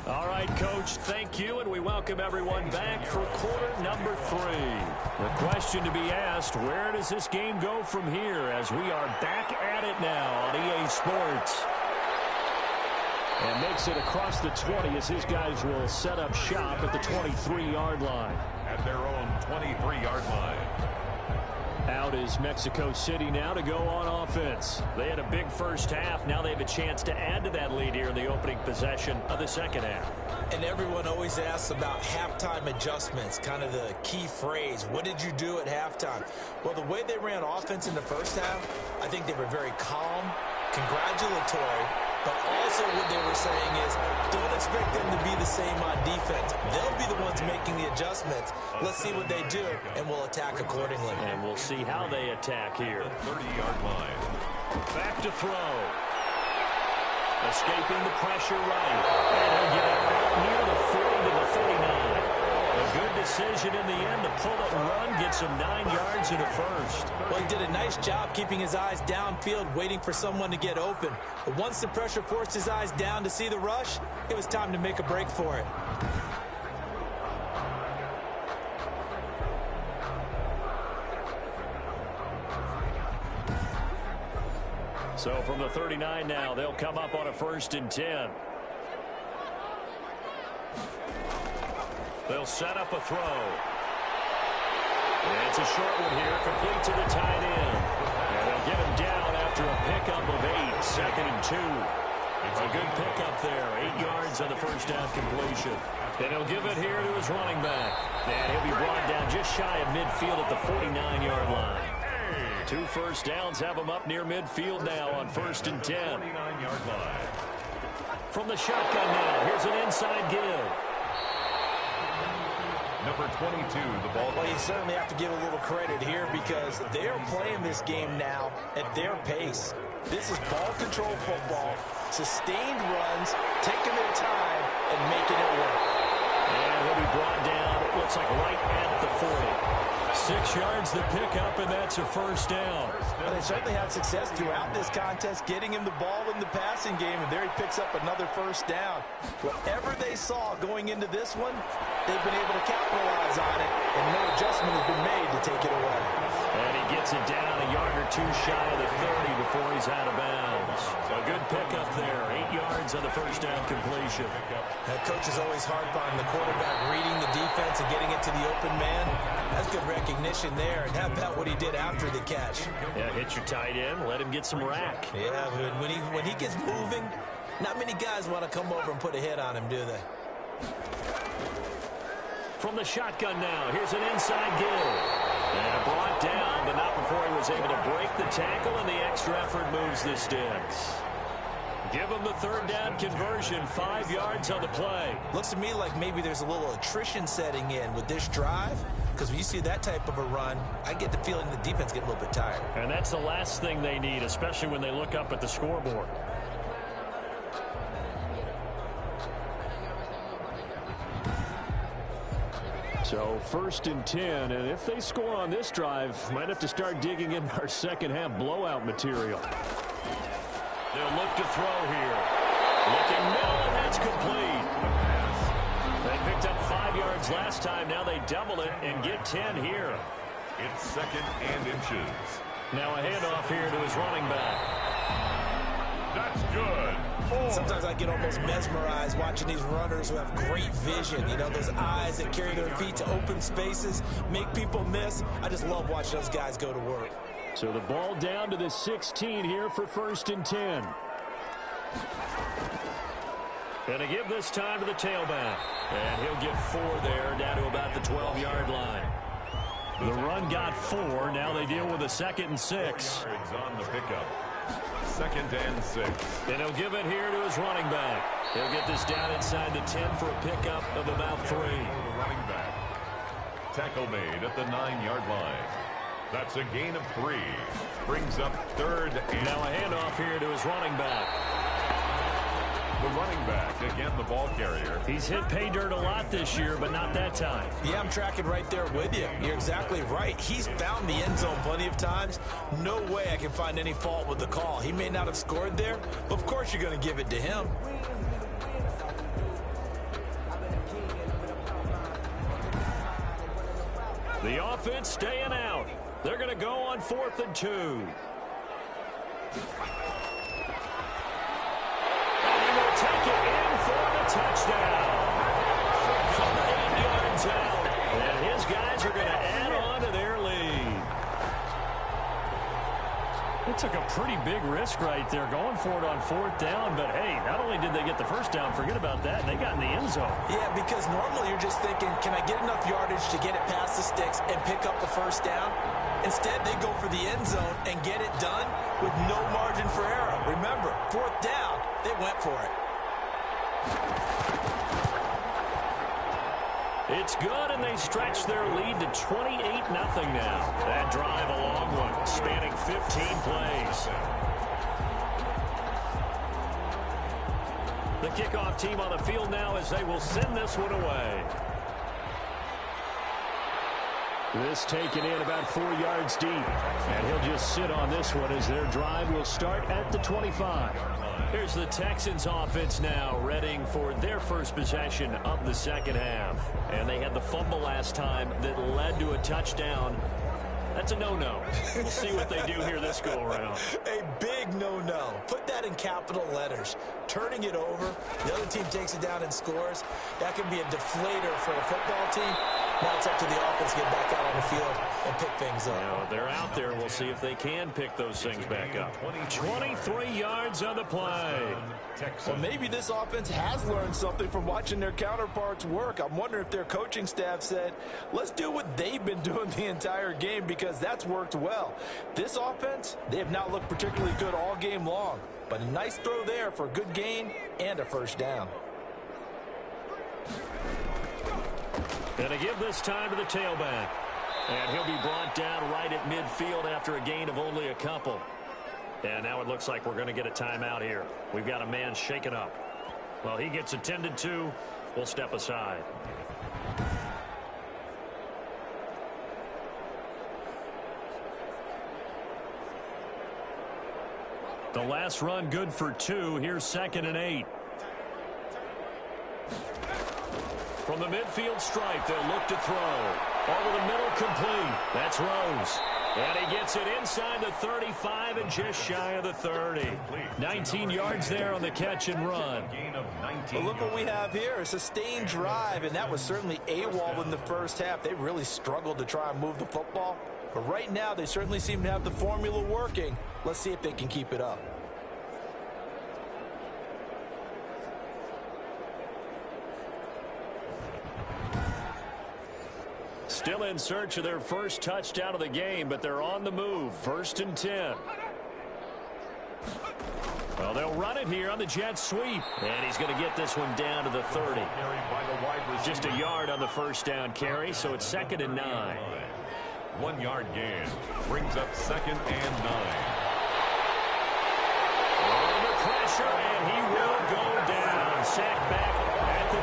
Speaker 1: All right, Coach, thank you, and we welcome everyone back for quarter number 3. The question to be asked, where does this game go from here as we are back at it now on EA Sports? And makes it across the 20 as his guys will set up shop at the 23-yard line.
Speaker 3: At their own 23-yard line.
Speaker 1: Al timeout is Mexico City now to go on offense. They had a big first half. Now they have a chance to add to that lead here in the opening possession of the second half.
Speaker 2: And everyone always asks about halftime adjustments, kind of the key phrase. What did you do at halftime? Well, the way they ran offense in the first half, I think they were very calm, congratulatory, but also what they were saying is don't expect them to be the same on defense. They'll be the ones making the adjustments. Let's see what they do, and we'll attack accordingly.
Speaker 1: And we'll see how they attack here.
Speaker 3: 30-yard line.
Speaker 1: Back to throw. Escaping the pressure right. And he'll get it out near the 40 to the 49. A good decision in the end to pull it and run, get some 9 yards and a first.
Speaker 2: Well, he did a nice job keeping his eyes downfield, waiting for someone to get open. But once the pressure forced his eyes down to see the rush, it was time to make a break for it.
Speaker 1: So from the 39 now, they'll come up on a 1st and 10. They'll set up a throw. And it's a short one here, complete to the tight end. And they'll get him down after a pickup of 8, 2nd and 2. A good pickup there, 8 yards on the first down completion. And he'll give it here to his running back. And he'll be brought down just shy of midfield at the 49-yard line. 2 first downs have him up near midfield now on 1st and 10.
Speaker 3: 49-yard line.
Speaker 1: From the shotgun now, here's an inside give.
Speaker 3: Number 22, the ball.
Speaker 2: Well, you certainly have to give a little credit here because they're playing this game now at their pace. This is ball control football, sustained runs, taking their time, and making it work.
Speaker 1: And he'll be brought down, it looks like right at the 40. 6 yards to pick up, and that's a first down.
Speaker 2: Well, they certainly had success throughout this contest, getting him the ball in the passing game, and there he picks up another first down. Whatever they saw going into this one, they've been able to capitalize on it, and no adjustment has been made to take it away.
Speaker 1: And he gets it down a yard or 2 shy of the 30 before he's out of bounds. A good pickup there, 8 yards on the first down completion.
Speaker 2: That coach is always harp on the quarterback reading the defense and getting it to the open man. That's good recognition there, and how about what he did after the catch?
Speaker 1: Yeah, hit your tight end, let him get some rack.
Speaker 2: Yeah, when he gets moving, not many guys want to come over and put a hit on him, do they?
Speaker 1: From the shotgun now, here's an inside give. And brought down, but not before he was able to break the tackle, and the extra effort moves the sticks. Give him the 3rd down conversion, 5 yards on the play.
Speaker 2: Looks to me like maybe there's a little attrition setting in with this drive, because when you see that type of a run, I get the feeling the defense get a little bit tired.
Speaker 1: And that's the last thing they need, especially when they look up at the scoreboard. So 1st and 10, and if they score on this drive, might have to start digging in our second half blowout material. They'll look to throw here. Looking middle, and that's complete. They picked up 5 yards last time. Now they double it and get 10 here.
Speaker 3: It's 2nd and inches.
Speaker 1: Now a handoff here to his running back.
Speaker 3: That's good. 4.
Speaker 2: Sometimes I get almost mesmerized watching these runners who have great vision. You know, those eyes that carry their feet to open spaces, make people miss. I just love watching those guys go to work.
Speaker 1: So the ball down to the 16 here for 1st and 10. And to give this time to the tailback. And he'll get 4 there, down to about the 12-yard line. The run got 4. Now they deal with a 2nd and 6.
Speaker 3: Yards on the pickup. 2nd and 6.
Speaker 1: And he'll give it here to his running back. He'll get this down inside the 10 for a pickup of about 3.
Speaker 3: The running back. Tackle made at the 9-yard line. That's a gain of 3. Brings up 3rd and...
Speaker 1: Now a handoff here to his running back.
Speaker 3: The running back, again the ball carrier.
Speaker 1: He's hit pay dirt a lot this year, but not that time.
Speaker 2: Yeah, I'm tracking right there with you. You're exactly right. He's found the end zone plenty of times. No way I can find any fault with the call. He may not have scored there, but of course you're going to give it to him.
Speaker 1: The offense staying out. They're going to go on 4th and 2. And he will take it in for the touchdown. From 8 yards out. And his guys are going to add on to their lead. took a pretty big risk right there going for it on 4th down. But, hey, not only did they get the first down, forget about that, they got in the end zone.
Speaker 2: Yeah, because normally you're just thinking, can I get enough yardage to get it past the sticks and pick up the first down? Instead, they go for the end zone and get it done with no margin for error. Remember, 4th down, they went for it.
Speaker 1: It's good, and they stretch their lead to 28-0 now. That drive, a long one, spanning 15 plays. The kickoff team on the field now as they will send this one away. This taken in about 4 yards deep. And he'll just sit on this one as their drive will start at the 25. Here's the Texans offense now, readying for their first possession of the second half. And they had the fumble last time that led to a touchdown. That's a no-no. We'll see what they do here this go-around.
Speaker 2: A big no-no. Put that in capital letters. Turning it over, the other team takes it down and scores. That can be a deflator for a football team. Now it's up to the offense to get back out on the field and pick things up.
Speaker 1: Now, they're out there. We'll see if they can pick those things back up. 23 yards on the play.
Speaker 2: Well, maybe this offense has learned something from watching their counterparts work. I'm wondering if their coaching staff said, let's do what they've been doing the entire game because that's worked well. This offense, they have not looked particularly good all game long. But a nice throw there for a good gain and a first down.
Speaker 1: And to give this time to the tailback. And he'll be brought down right at midfield after a gain of only a couple. And now it looks like we're going to get a timeout here. We've got a man shaken up. Well, he gets attended to. We'll step aside. The last run good for 2. Here's 2nd and 8. From the midfield stripe, they'll look to throw. Over the middle, complete. That's Rose. And he gets it inside the 35 and just shy of the 30. 19 yards there on the catch and run.
Speaker 2: Well, look what we have here. A sustained drive, and that was certainly AWOL in the first half. They really struggled to try and move the football. But right now, they certainly seem to have the formula working. Let's see if they can keep it up.
Speaker 1: Still in search of their first touchdown of the game, but they're on the move. 1st and 10. Well, they'll run it here on the jet sweep. And he's going to get this one down to the 30. Just a yard on the first down carry, so it's 2nd and 9.
Speaker 3: 1 yard gain brings up 2nd and 9.
Speaker 1: Under pressure, and he will go down. Sacked back at the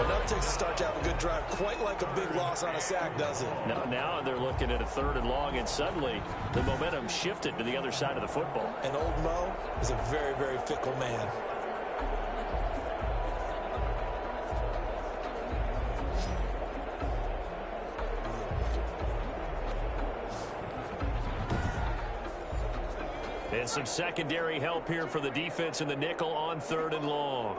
Speaker 1: 38.
Speaker 2: Enough takes to start to have a good drive. Quite like a big loss on a sack, does it?
Speaker 1: Now they're looking at a 3rd and long, and suddenly the momentum shifted to the other side of the football.
Speaker 2: And old Mo is a very, very fickle man.
Speaker 1: And some secondary help here for the defense in the nickel on 3rd and long.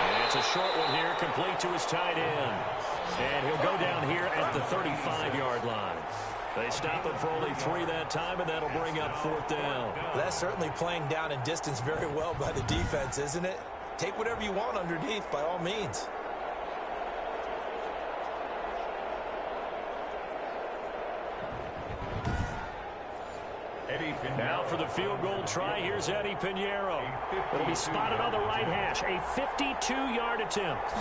Speaker 1: And it's a short one here, complete to his tight end. And he'll go down here at the 35-yard line. They stop him for only 3 that time, and that'll bring up 4th down.
Speaker 2: That's certainly playing down in distance very well by the defense, isn't it? Take whatever you want underneath, by all means.
Speaker 1: Now for the field goal try, here's Eddie Pinheiro. It'll be spotted on the right hash. A 52-yard attempt.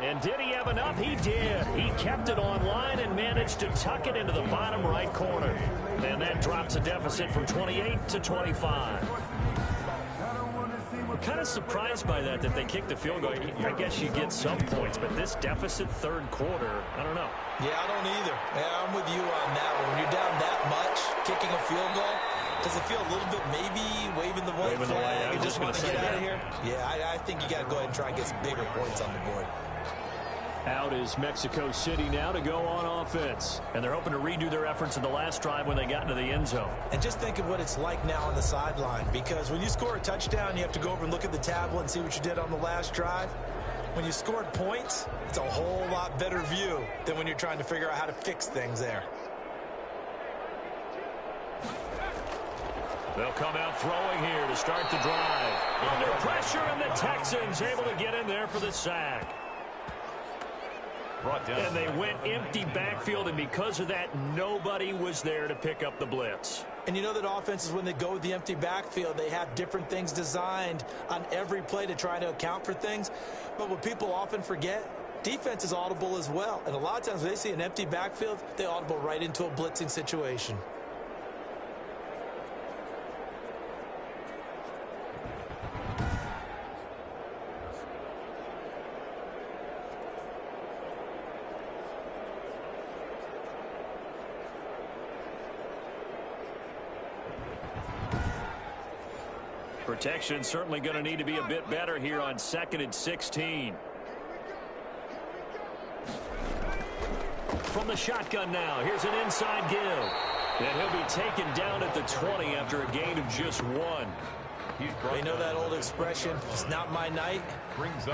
Speaker 1: And did he have enough? He did. He kept it on line and managed to tuck it into the bottom right corner. And that drops a deficit from 28 to 25. I'm kind of surprised by that they kicked the field goal. I guess you get some points, but this deficit 3rd quarter, I don't know.
Speaker 2: Yeah, I don't either. Yeah, I'm with you on that one. When you're down that much, kicking a field goal, does it feel a little bit maybe waving the white flag? You just want to get out of here? Yeah, I think you got to go ahead and try and get some bigger points on the board.
Speaker 1: Out is Mexico City now to go on offense. And they're hoping to redo their efforts in the last drive when they got into the end zone.
Speaker 2: And just think of what it's like now on the sideline, because when you score a touchdown, you have to go over and look at the tablet and see what you did on the last drive. When you scored points, it's a whole lot better view than when you're trying to figure out how to fix things there.
Speaker 1: They'll come out throwing here to start the drive. Under pressure, and the Texans able to get in there for the sack. And they went empty backfield, and because of that, nobody was there to pick up the blitz.
Speaker 2: And you know that offenses, when they go with the empty backfield, they have different things designed on every play to try to account for things. But what people often forget, defense is audible as well. And a lot of times when they see an empty backfield, they audible right into a blitzing situation.
Speaker 1: Protection certainly going to need to be a bit better here on 2nd and 16. From the shotgun now, here's an inside give. And he'll be taken down at the 20 after a gain of just 1.
Speaker 2: You know that old expression, it's not my night?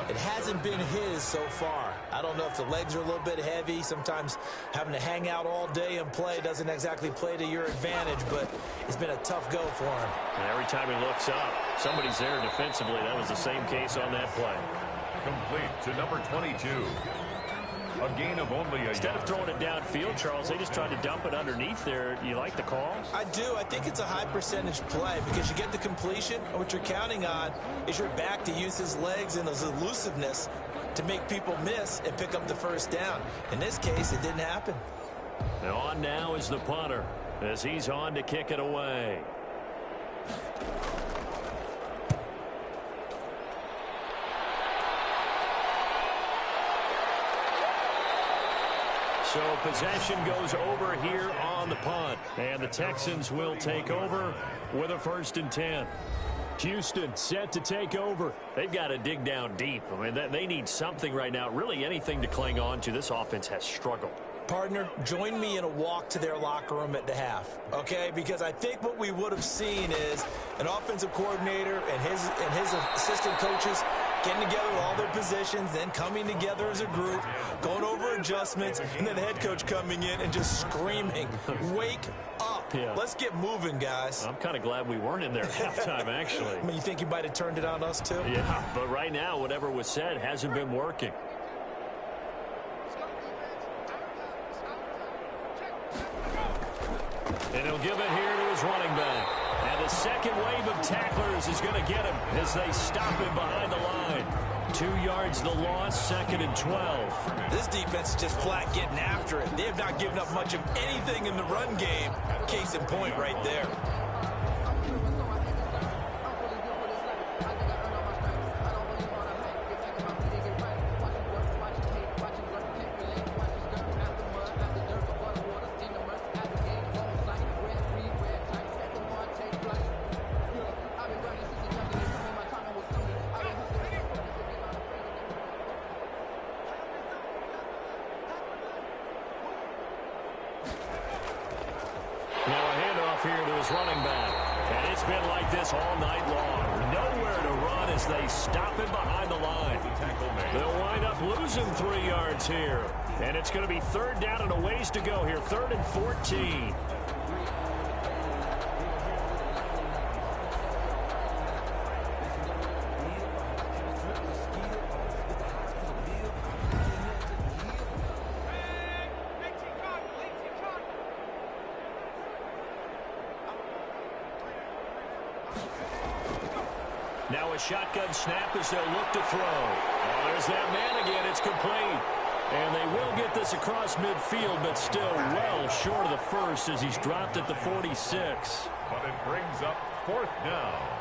Speaker 2: It hasn't been his so far. I don't know if the legs are a little bit heavy. Sometimes having to hang out all day and play doesn't exactly play to your advantage, but it's been a tough go for him.
Speaker 1: And every time he looks up, somebody's there defensively. That was the same case on that play.
Speaker 3: Complete to number 22. A gain of only a
Speaker 1: Instead of throwing it downfield, Charles, they just tried to dump it underneath there. You like the call?
Speaker 2: I do. I think it's a high percentage play because you get the completion, and what you're counting on is your back to use his legs and his elusiveness to make people miss and pick up the first down. In this case, it didn't happen.
Speaker 1: And on now is the punter as he's on to kick it away. So possession goes over here on the punt. And the Texans will take over with a 1st and 10. Houston set to take over. They've got to dig down deep. I mean, they need something right now. Really anything to cling on to. This offense has struggled.
Speaker 2: Partner, join me in a walk to their locker room at the half, okay? Because I think what we would have seen is an offensive coordinator and his assistant coaches getting together with all their positions, then coming together as a group, going over adjustments, and then the head coach coming in and just screaming, wake up.
Speaker 1: Yeah.
Speaker 2: Let's get moving, guys.
Speaker 1: I'm kind of glad we weren't in there at halftime, actually.
Speaker 2: I mean, you think you might have turned it on us, too?
Speaker 1: Yeah, but right now, whatever was said hasn't been working. And he'll give it here to his running back. And the second wave of tacklers is going to get him as they stop him behind the line. 2 yards the loss, 2nd and 12.
Speaker 2: This defense is just flat getting after it. They have not given up much of anything in the run game. Case in point right there.
Speaker 1: Running back. And it's been like this all night long. Nowhere to run as they stop him behind the line. They'll wind up losing 3 yards here. And it's going to be 3rd down and a ways to go here. 3rd and 14. Now a shotgun snap as they'll look to throw. Oh, there's that man again. It's complete. And they will get this across midfield, but still well short of the first as he's dropped at the 46.
Speaker 3: But it brings up 4th down.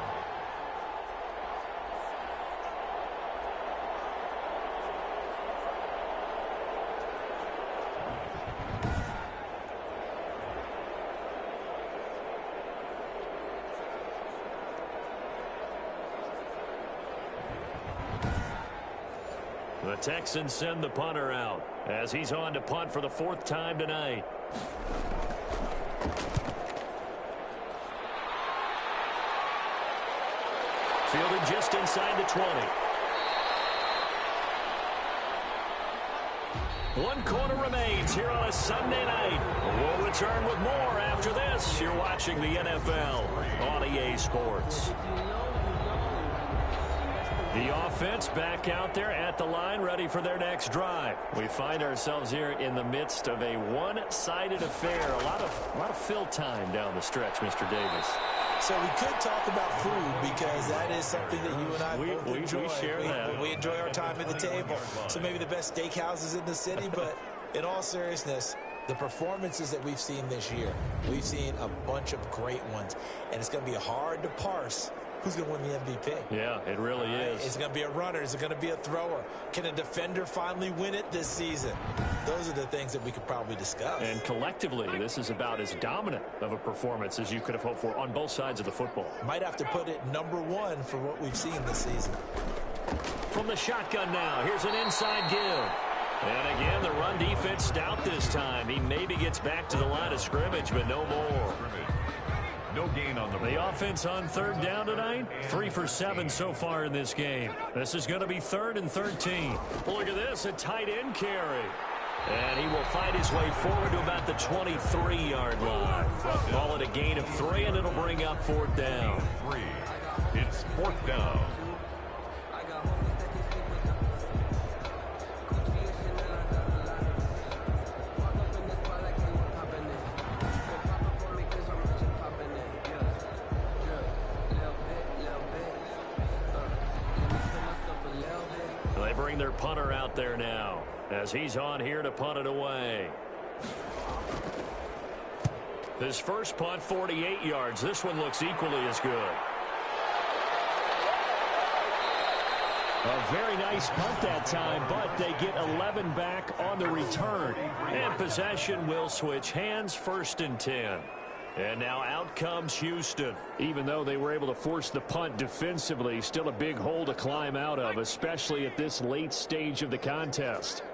Speaker 1: The Texans send the punter out as he's on to punt for the 4th time tonight. Fielded just inside the 20. 1 quarter remains here on a Sunday night. We'll return with more after this. You're watching the NFL on EA Sports. The offense back out there at the line, ready for their next drive. We find ourselves here in the midst of a one-sided affair. A lot of fill time down the stretch, Mr. Davis.
Speaker 2: So we could talk about food because that is something that you and I both enjoy.
Speaker 1: We share that.
Speaker 2: We enjoy our time at the table. So maybe the best steakhouses in the city, but in all seriousness, the performances that we've seen this year, we've seen a bunch of great ones, and it's going to be hard to parse who's going to win the MVP.
Speaker 1: Yeah, it really is.
Speaker 2: Is it going to be a runner? Is it going to be a thrower? Can a defender finally win it this season? Those are the things that we could probably discuss.
Speaker 1: And collectively, this is about as dominant of a performance as you could have hoped for on both sides of the football.
Speaker 2: Might have to put it #1 for what we've seen this season.
Speaker 1: From the shotgun now, here's an inside give. And again, the run defense stout this time. He maybe gets back to the line of scrimmage, but no more.
Speaker 3: No gain on
Speaker 1: the offense on 3rd down tonight. 3 for 7 so far in this game. This is going to be 3rd and 13. Look at this, a tight end carry. And he will find his way forward to about the 23-yard line. Call it a gain of 3, and it'll bring up 4th down.
Speaker 3: It's 4th down.
Speaker 1: They bring their punter out there now as he's on here to punt it away. His first punt, 48 yards. This one looks equally as good. A very nice punt that time, but they get 11 back on the return. And possession will switch hands, 1st and 10. And now out comes Houston. Even though they were able to force the punt defensively, still a big hole to climb out of, especially at this late stage of the contest.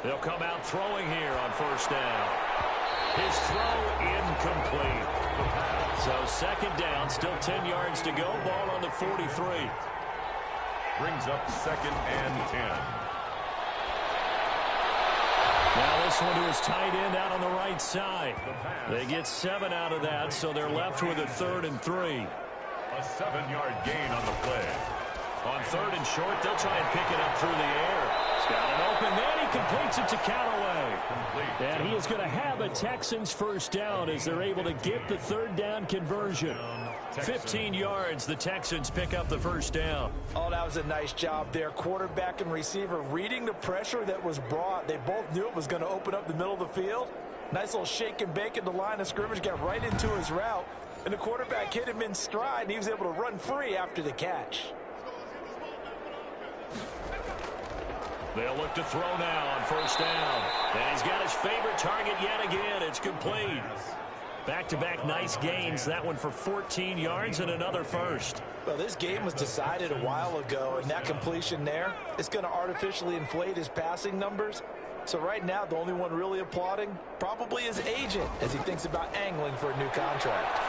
Speaker 1: They'll come out throwing here on 1st down. His throw incomplete. So 2nd down, still 10 yards to go. Ball on the 43.
Speaker 3: Brings up 2nd and 10.
Speaker 1: Now this one to his tight end out on the right side. They get 7 out of that, so they're left with a 3rd and 3.
Speaker 3: A 7-yard gain on the play.
Speaker 1: On 3rd and short, they'll try and pick it up through the air. He's got it open, then he completes it to Callaway. And he is going to have a Texans 1st down as they're able to get the 3rd down conversion. 15 yards, the Texans pick up the 1st down.
Speaker 2: Oh, that was a nice job there. Quarterback and receiver reading the pressure that was brought. They both knew it was going to open up the middle of the field. Nice little shake and bake in the line of scrimmage, got right into his route. And the quarterback hit him in stride, and he was able to run free after the catch.
Speaker 1: They'll look to throw now on 1st down. And he's got his favorite target yet again. It's complete. Back-to-back nice gains. That one for 14 yards and another 1st.
Speaker 2: Well, this game was decided a while ago, and that completion there is going to artificially inflate his passing numbers. So right now, the only one really applauding probably his agent as he thinks about angling for a new contract.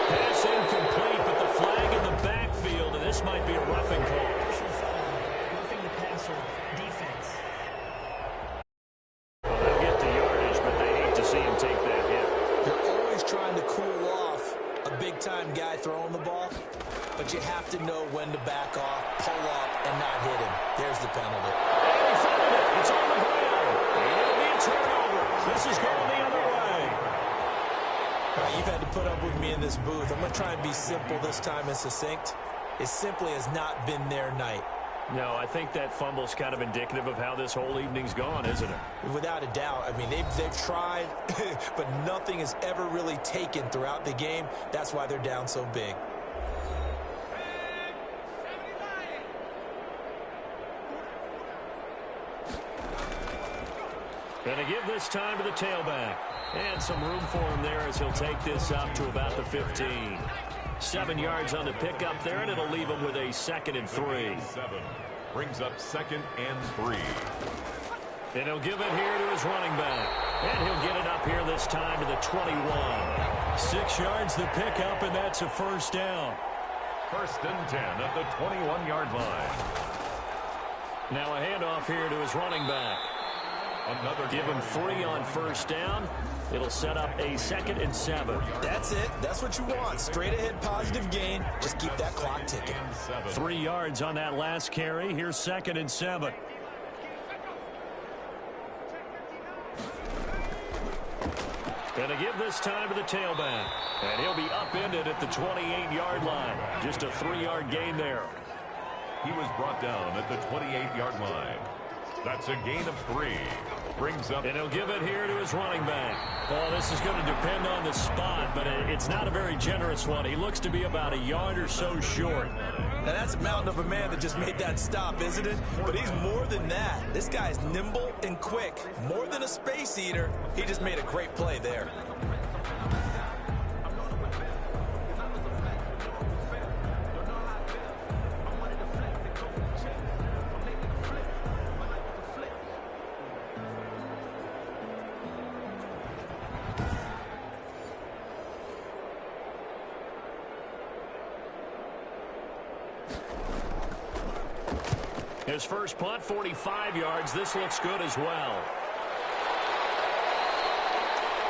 Speaker 1: Pass incomplete, but the flag in the backfield, and this might be a roughing call.
Speaker 5: Roughing the passer, defense.
Speaker 1: Well, they'll get the yardage, but they hate to see him take that hit.
Speaker 2: They're always trying to cool off a big-time guy throwing the ball, but you have to know when to back off, pull up, and not hit him. There's the penalty.
Speaker 1: And he found it. It's on the ground. It'll be a turnover. This is going the other way.
Speaker 2: All right, you've had to put up with me in this booth. I'm going to try and be simple this time and succinct. It simply has not been their night.
Speaker 1: No, I think that fumble's kind of indicative of how this whole evening's gone, isn't it?
Speaker 2: Without a doubt. I mean, they've tried, but nothing is ever really taken throughout the game. That's why they're down so big.
Speaker 1: Going to give this time to the tailback. And some room for him there as he'll take this up to about the 15. 7 yards on the pickup there, and it'll leave him with a 2nd and 3.
Speaker 3: 7 brings up 2nd and 3.
Speaker 1: And he'll give it here to his running back. And he'll get it up here this time to the 21. 6 yards the pickup, and that's a first down.
Speaker 3: 1st and 10 at the 21-yard line.
Speaker 1: Now a handoff here to his running back. Give him 3 on first down. It'll set up a 2nd and 7.
Speaker 2: That's it. That's what you want. Straight ahead positive gain. Just keep that clock ticking.
Speaker 1: 3 yards on that last carry. Here's 2nd and 7. Gonna give this time to the tailback. And he'll be upended at the 28-yard line. Just a 3-yard gain there.
Speaker 3: He was brought down at the 28-yard line. That's a gain of 3. Brings up.
Speaker 1: And he'll give it here to his running back. Oh, this is going to depend on the spot, but it's not a very generous one. He looks to be about a yard or so short.
Speaker 2: Now that's a mountain of a man that just made that stop, isn't it? But he's more than that. This guy's nimble and quick. More than a space eater. He just made a great play there.
Speaker 1: His first punt, 45 yards. This looks good as well.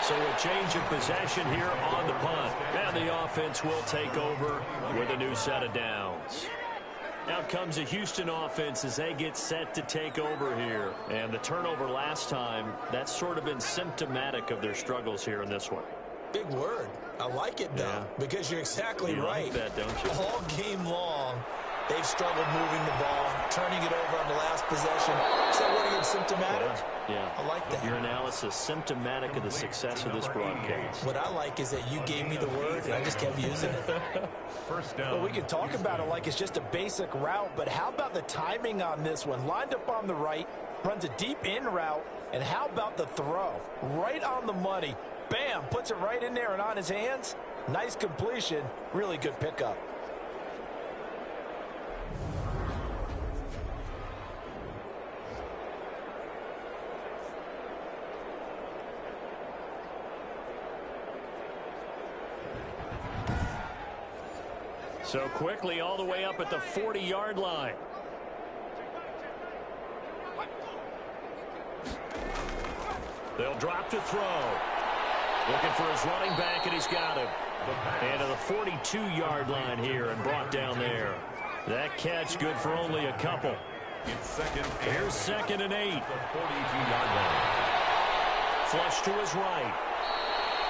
Speaker 1: So a change of possession here on the punt. And the offense will take over with a new set of downs. Out comes the Houston offense as they get set to take over here. And the turnover last time, that's sort of been symptomatic of their struggles here in this one.
Speaker 2: Big word. I like it, though, because you're exactly right.
Speaker 1: You like that, don't you?
Speaker 2: All game long, they've struggled moving the ball, turning it over on the last possession. Is that what you're symptomatic?
Speaker 1: Yeah.
Speaker 2: I like that.
Speaker 1: Your analysis symptomatic of the success of this broadcast.
Speaker 2: What I like is that you gave me the word, and I just kept using it.
Speaker 3: First down.
Speaker 6: Well, we can talk about it like it's just a basic route, but how about the timing on this one? Lined up on the right, runs a deep in route, and how about the throw? Right on the money. Bam, puts it right in there and on his hands. Nice completion, really good pickup.
Speaker 1: So quickly all the way up at the 40-yard line. They'll drop to throw. Looking for his running back, and he's got him. And to the 42-yard line here and brought down there. That catch good for only a couple.
Speaker 3: It's
Speaker 1: Here's 2nd and 8.
Speaker 3: The 42-yard line.
Speaker 1: Flush to his right.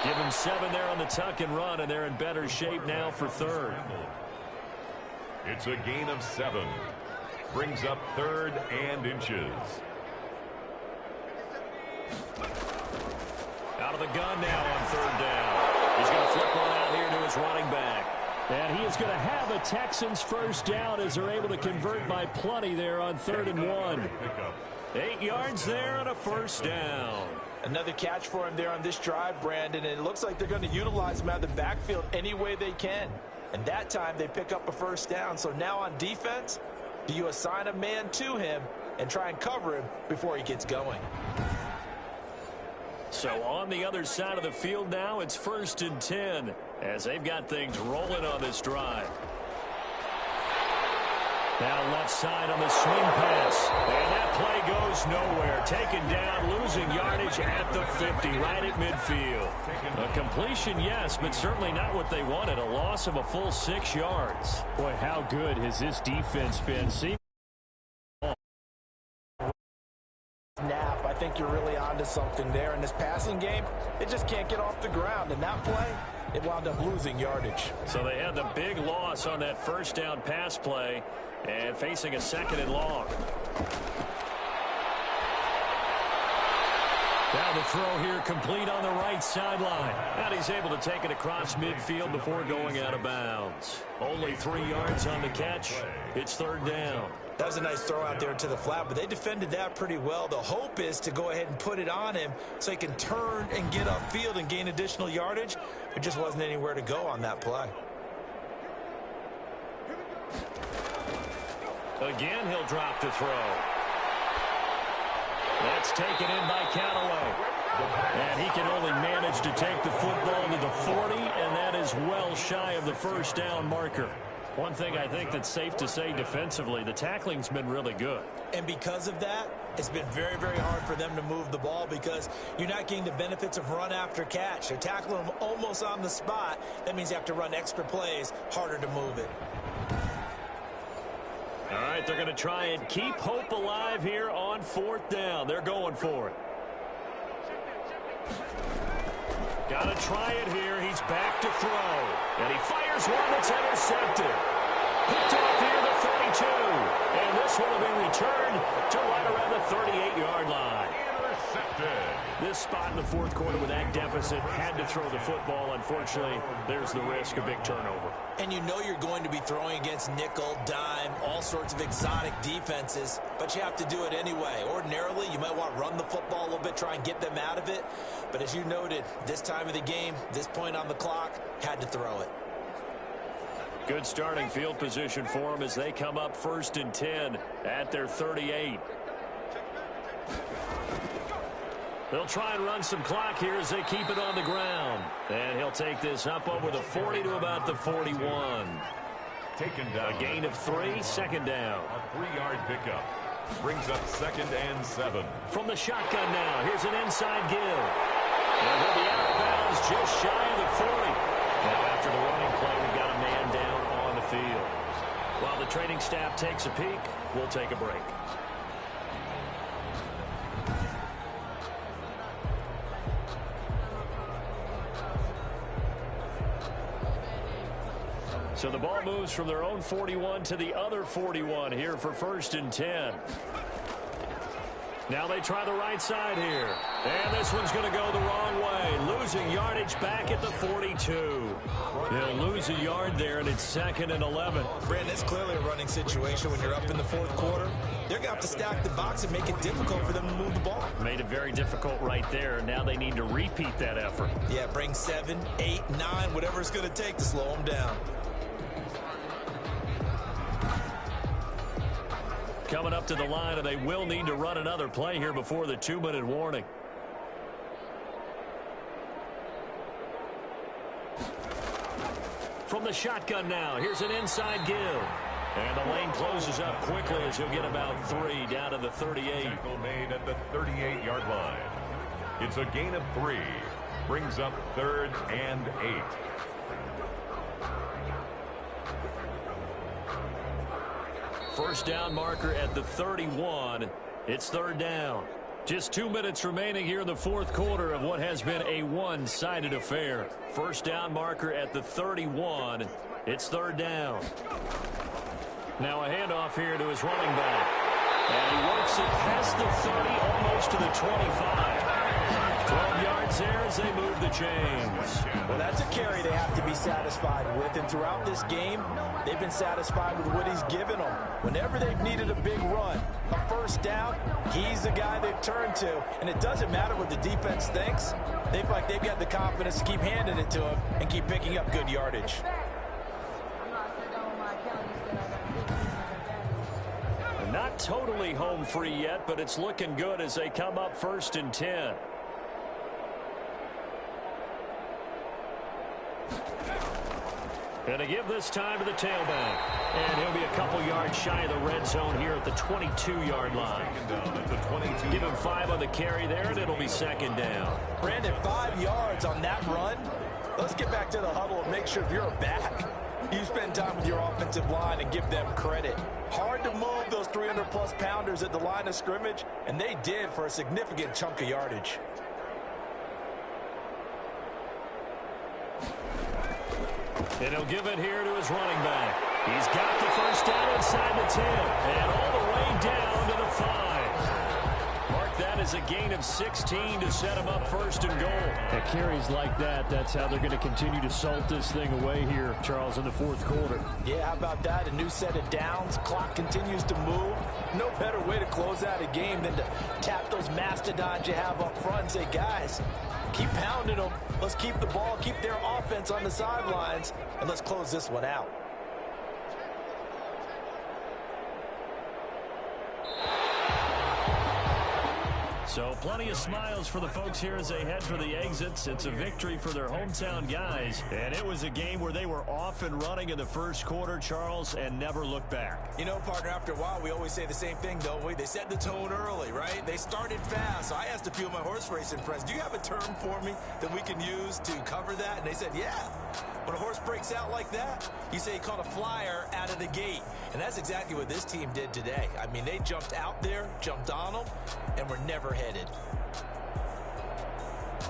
Speaker 1: Give him 7 there on the tuck and run, and they're in better shape now for 3rd.
Speaker 3: It's a gain of 7. Brings up 3rd and inches.
Speaker 1: Out of the gun now on 3rd down. He's going to flip one out here to his running back. And he is going to have a Texans first down as they're able to convert by plenty there on 3rd and 1. 8 yards there and a first down.
Speaker 6: Another catch for him there on this drive, Brandon, and it looks like they're going to utilize him out of the backfield any way they can. And that time they pick up a first down. So now on defense, do you assign a man to him and try and cover him before he gets going?
Speaker 1: So on the other side of the field now, it's 1st and 10 as they've got things rolling on this drive. Now left side on the swing pass. And that play goes nowhere. Taken down, losing yardage at the 50, right at midfield. A completion, yes, but certainly not what they wanted. A loss of a full 6 yards.
Speaker 4: Boy, how good has this defense been?
Speaker 6: Snap, I think you're really onto something there. In this passing game, it just can't get off the ground. And that play, it wound up losing yardage.
Speaker 1: So they had the big loss on that first down pass play and facing a 2nd and long. Now the throw here complete on the right sideline. And he's able to take it across midfield before going out of bounds. Only 3 yards on the catch. It's third down.
Speaker 2: That was a nice throw out there to the flat, but they defended that pretty well. The hope is to go ahead and put it on him so he can turn and get upfield and gain additional yardage. There just wasn't anywhere to go on that play.
Speaker 1: Again, he'll drop to throw. That's taken in by Callaway. And he can only manage to take the football to the 40, and that is well shy of the first down marker. One thing I think that's safe to say defensively, the tackling's been really good.
Speaker 2: And because of that, it's been very, very hard for them to move the ball because you're not getting the benefits of run after catch. They're tackling them almost on the spot. That means you have to run extra plays, harder to move it.
Speaker 1: All right, they're going to try and keep hope alive here on fourth down. They're going for it. Got to try it here. He's back to throw. And he fires one that's intercepted. Picked off here the 32. And this one will be returned to right around the 38-yard line.
Speaker 3: Intercepted.
Speaker 1: This spot in the fourth quarter with that deficit had to throw the football. Unfortunately, there's the risk of big turnover.
Speaker 2: And you know you're going to be throwing against nickel, dime, all sorts of exotic defenses, but you have to do it anyway. Ordinarily, you might want to run the football a little bit, try and get them out of it. But as you noted, this time of the game, this point on the clock, had to throw it.
Speaker 1: Good starting field position for them as they come up 1st and 10 at their 38. They'll try and run some clock here as they keep it on the ground. And he'll take this up over the 40 to about the 41.
Speaker 3: Taken down.
Speaker 1: A gain of 3, second down.
Speaker 3: A 3-yard pickup. Brings up 2nd and 7.
Speaker 1: From the shotgun now, here's an inside give. And he'll be out of bounds just shy of the 40. Now after the running play, we've got a man down on the field. While the training staff takes a peek, we'll take a break. So the ball moves from their own 41 to the other 41 here for 1st and 10. Now they try the right side here. And this one's going to go the wrong way. Losing yardage back at the 42. They'll lose a yard there, and it's 2nd and 11.
Speaker 2: Brandon, it's clearly a running situation when you're up in the fourth quarter. They're going to have to stack the box and make it difficult for them to move the ball.
Speaker 1: Made it very difficult right there. Now they need to repeat that effort.
Speaker 2: Yeah, bring 7, 8, 9, whatever it's going to take to slow them down.
Speaker 1: Coming up to the line, and they will need to run another play here before the 2-minute warning. From the shotgun now, here's an inside give. And the lane closes up quickly as he'll get about 3 down to the 38.
Speaker 3: Tackle made at the 38-yard line. It's a gain of 3. Brings up 3rd and 8.
Speaker 1: First down marker at the 31. It's 3rd down. Just 2 minutes remaining here in the fourth quarter of what has been a one-sided affair. First down marker at the 31. It's 3rd down. Now a handoff here to his running back. And he works it past the 30, almost to the 25. 12 yards there as they move the chains.
Speaker 6: Well, that's a carry they have to be satisfied with. And throughout this game, they've been satisfied with what he's given them. Whenever they've needed a big run, a first down, he's the guy they've turned to. And it doesn't matter what the defense thinks. They feel like they've got the confidence to keep handing it to him and keep picking up good yardage.
Speaker 1: Not totally home free yet, but it's looking good as they come up 1st and 10. And to give this time to the tailback. And he'll be a couple yards shy of the red zone here at the 22-yard line. Give him 5 on the carry there, and it'll be 2nd down.
Speaker 6: Brandon, 5 yards on that run. Let's get back to the huddle and make sure if you're back, you spend time with your offensive line and give them credit. Hard to move those 300-plus pounders at the line of scrimmage, and they did for a significant chunk of yardage.
Speaker 1: And he'll give it here to his running back. He's got the first down inside the 10. And all the way down to the 5. Mark that is a gain of 16 to set them up first and goal.
Speaker 7: At carries like that, that's how they're going to continue to salt this thing away here, Charles, in the fourth quarter.
Speaker 6: Yeah, how about that? A new set of downs. Clock continues to move. No better way to close out a game than to tap those mastodons you have up front and say, guys, keep pounding them. Let's keep the ball, keep their offense on the sidelines, and let's close this one out.
Speaker 1: So plenty of smiles for the folks here as they head for the exits. It's a victory for their hometown guys. And it was a game where they were off and running in the first quarter, Charles, and never looked back.
Speaker 2: You know, partner, after a while, we always say the same thing, don't we? They set the tone early, right? They started fast. So I asked a few of my horse racing friends, do you have a term for me that we can use to cover that? And they said, yeah. When a horse breaks out like that, you say he caught a flyer out of the gate. And that's exactly what this team did today. I mean, they jumped out there, jumped on them, and were never headed.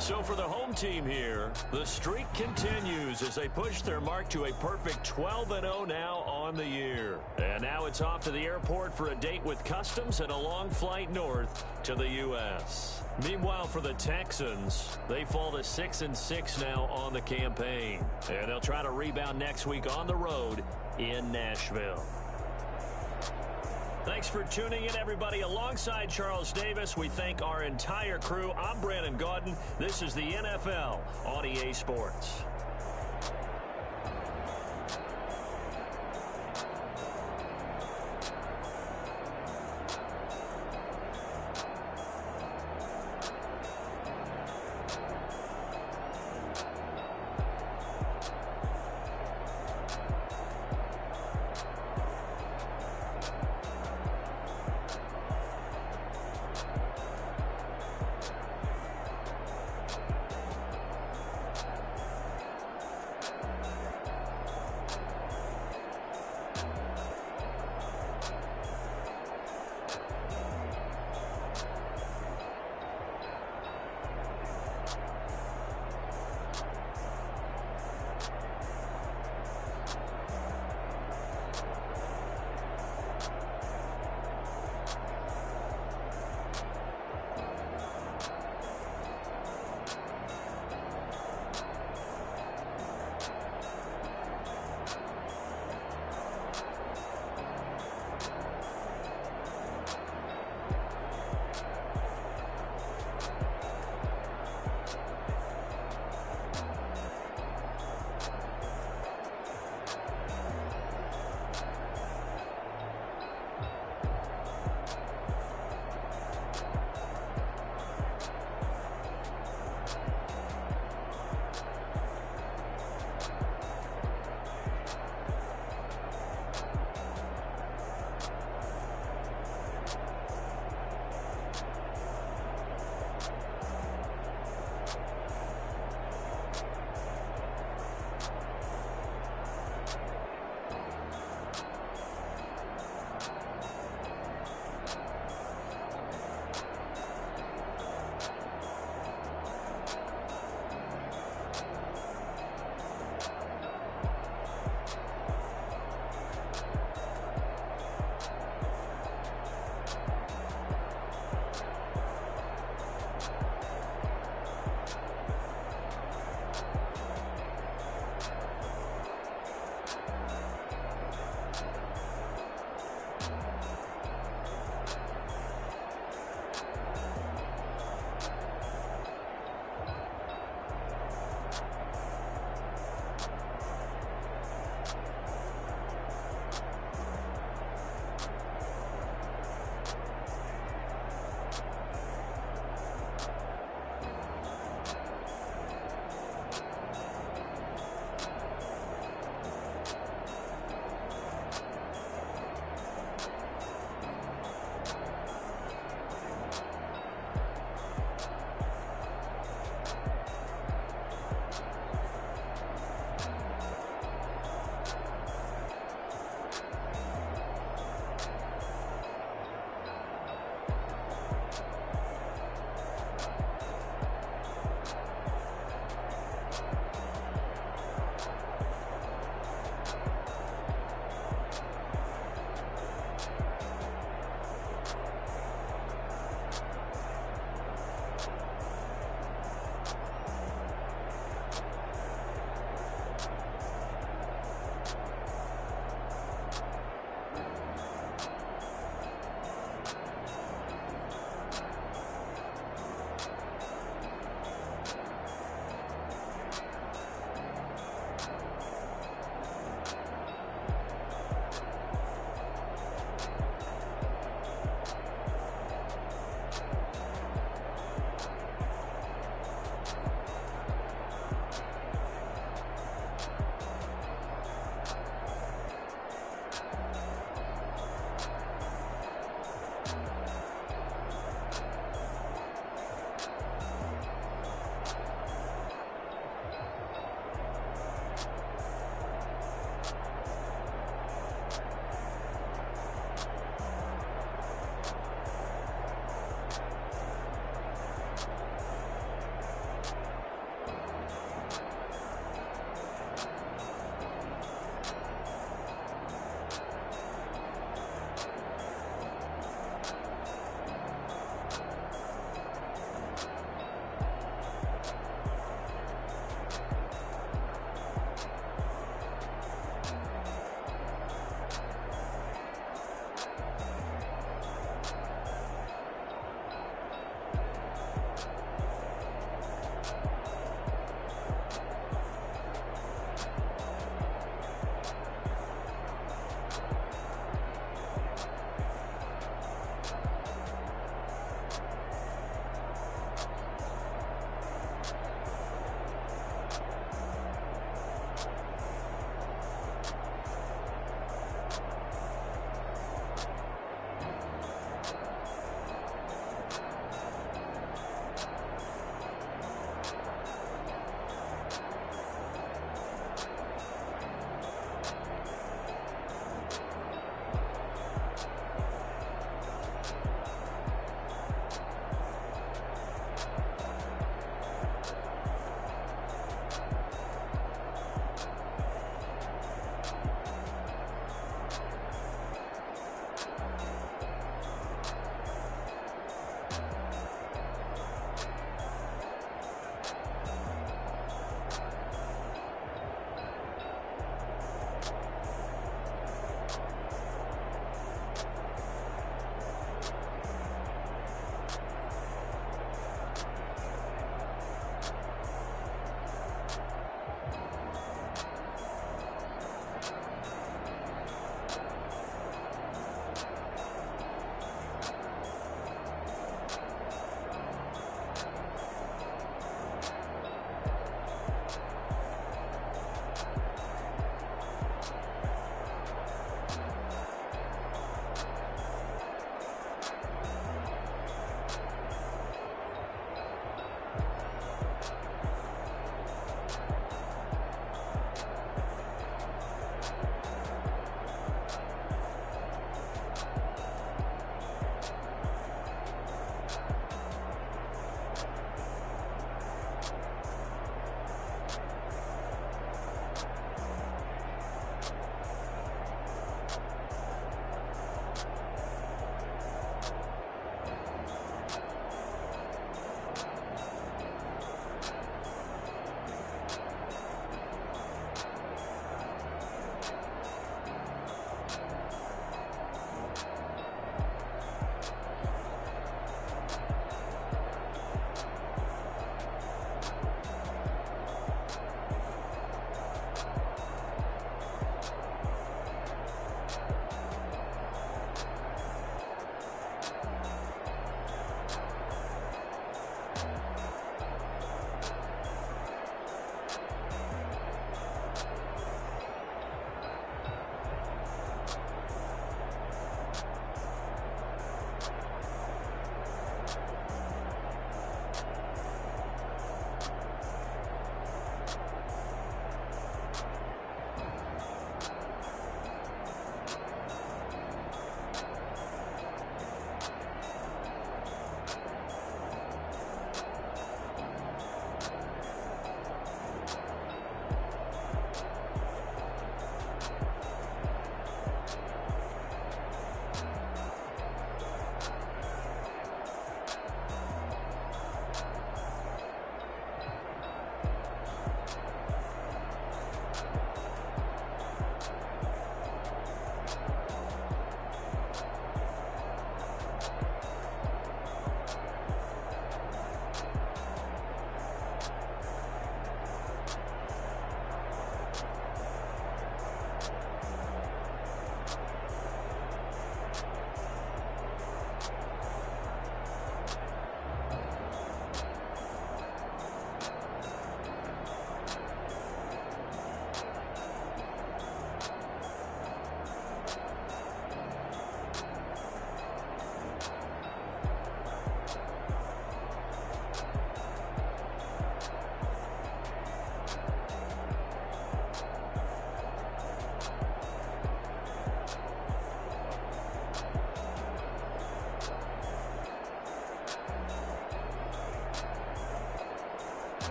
Speaker 1: So for the home team here, the streak continues as they push their mark to a perfect 12-0 now on the year. And now it's off to the airport for a date with Customs and a long flight north to the U.S. Meanwhile, for the Texans, they fall to 6-6 now on the campaign. And they'll try to rebound next week on the road in Nashville. Thanks for tuning in, everybody. Alongside Charles Davis, we thank our entire crew. I'm Brandon Gaudin. This is the NFL on EA Sports.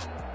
Speaker 3: Bye.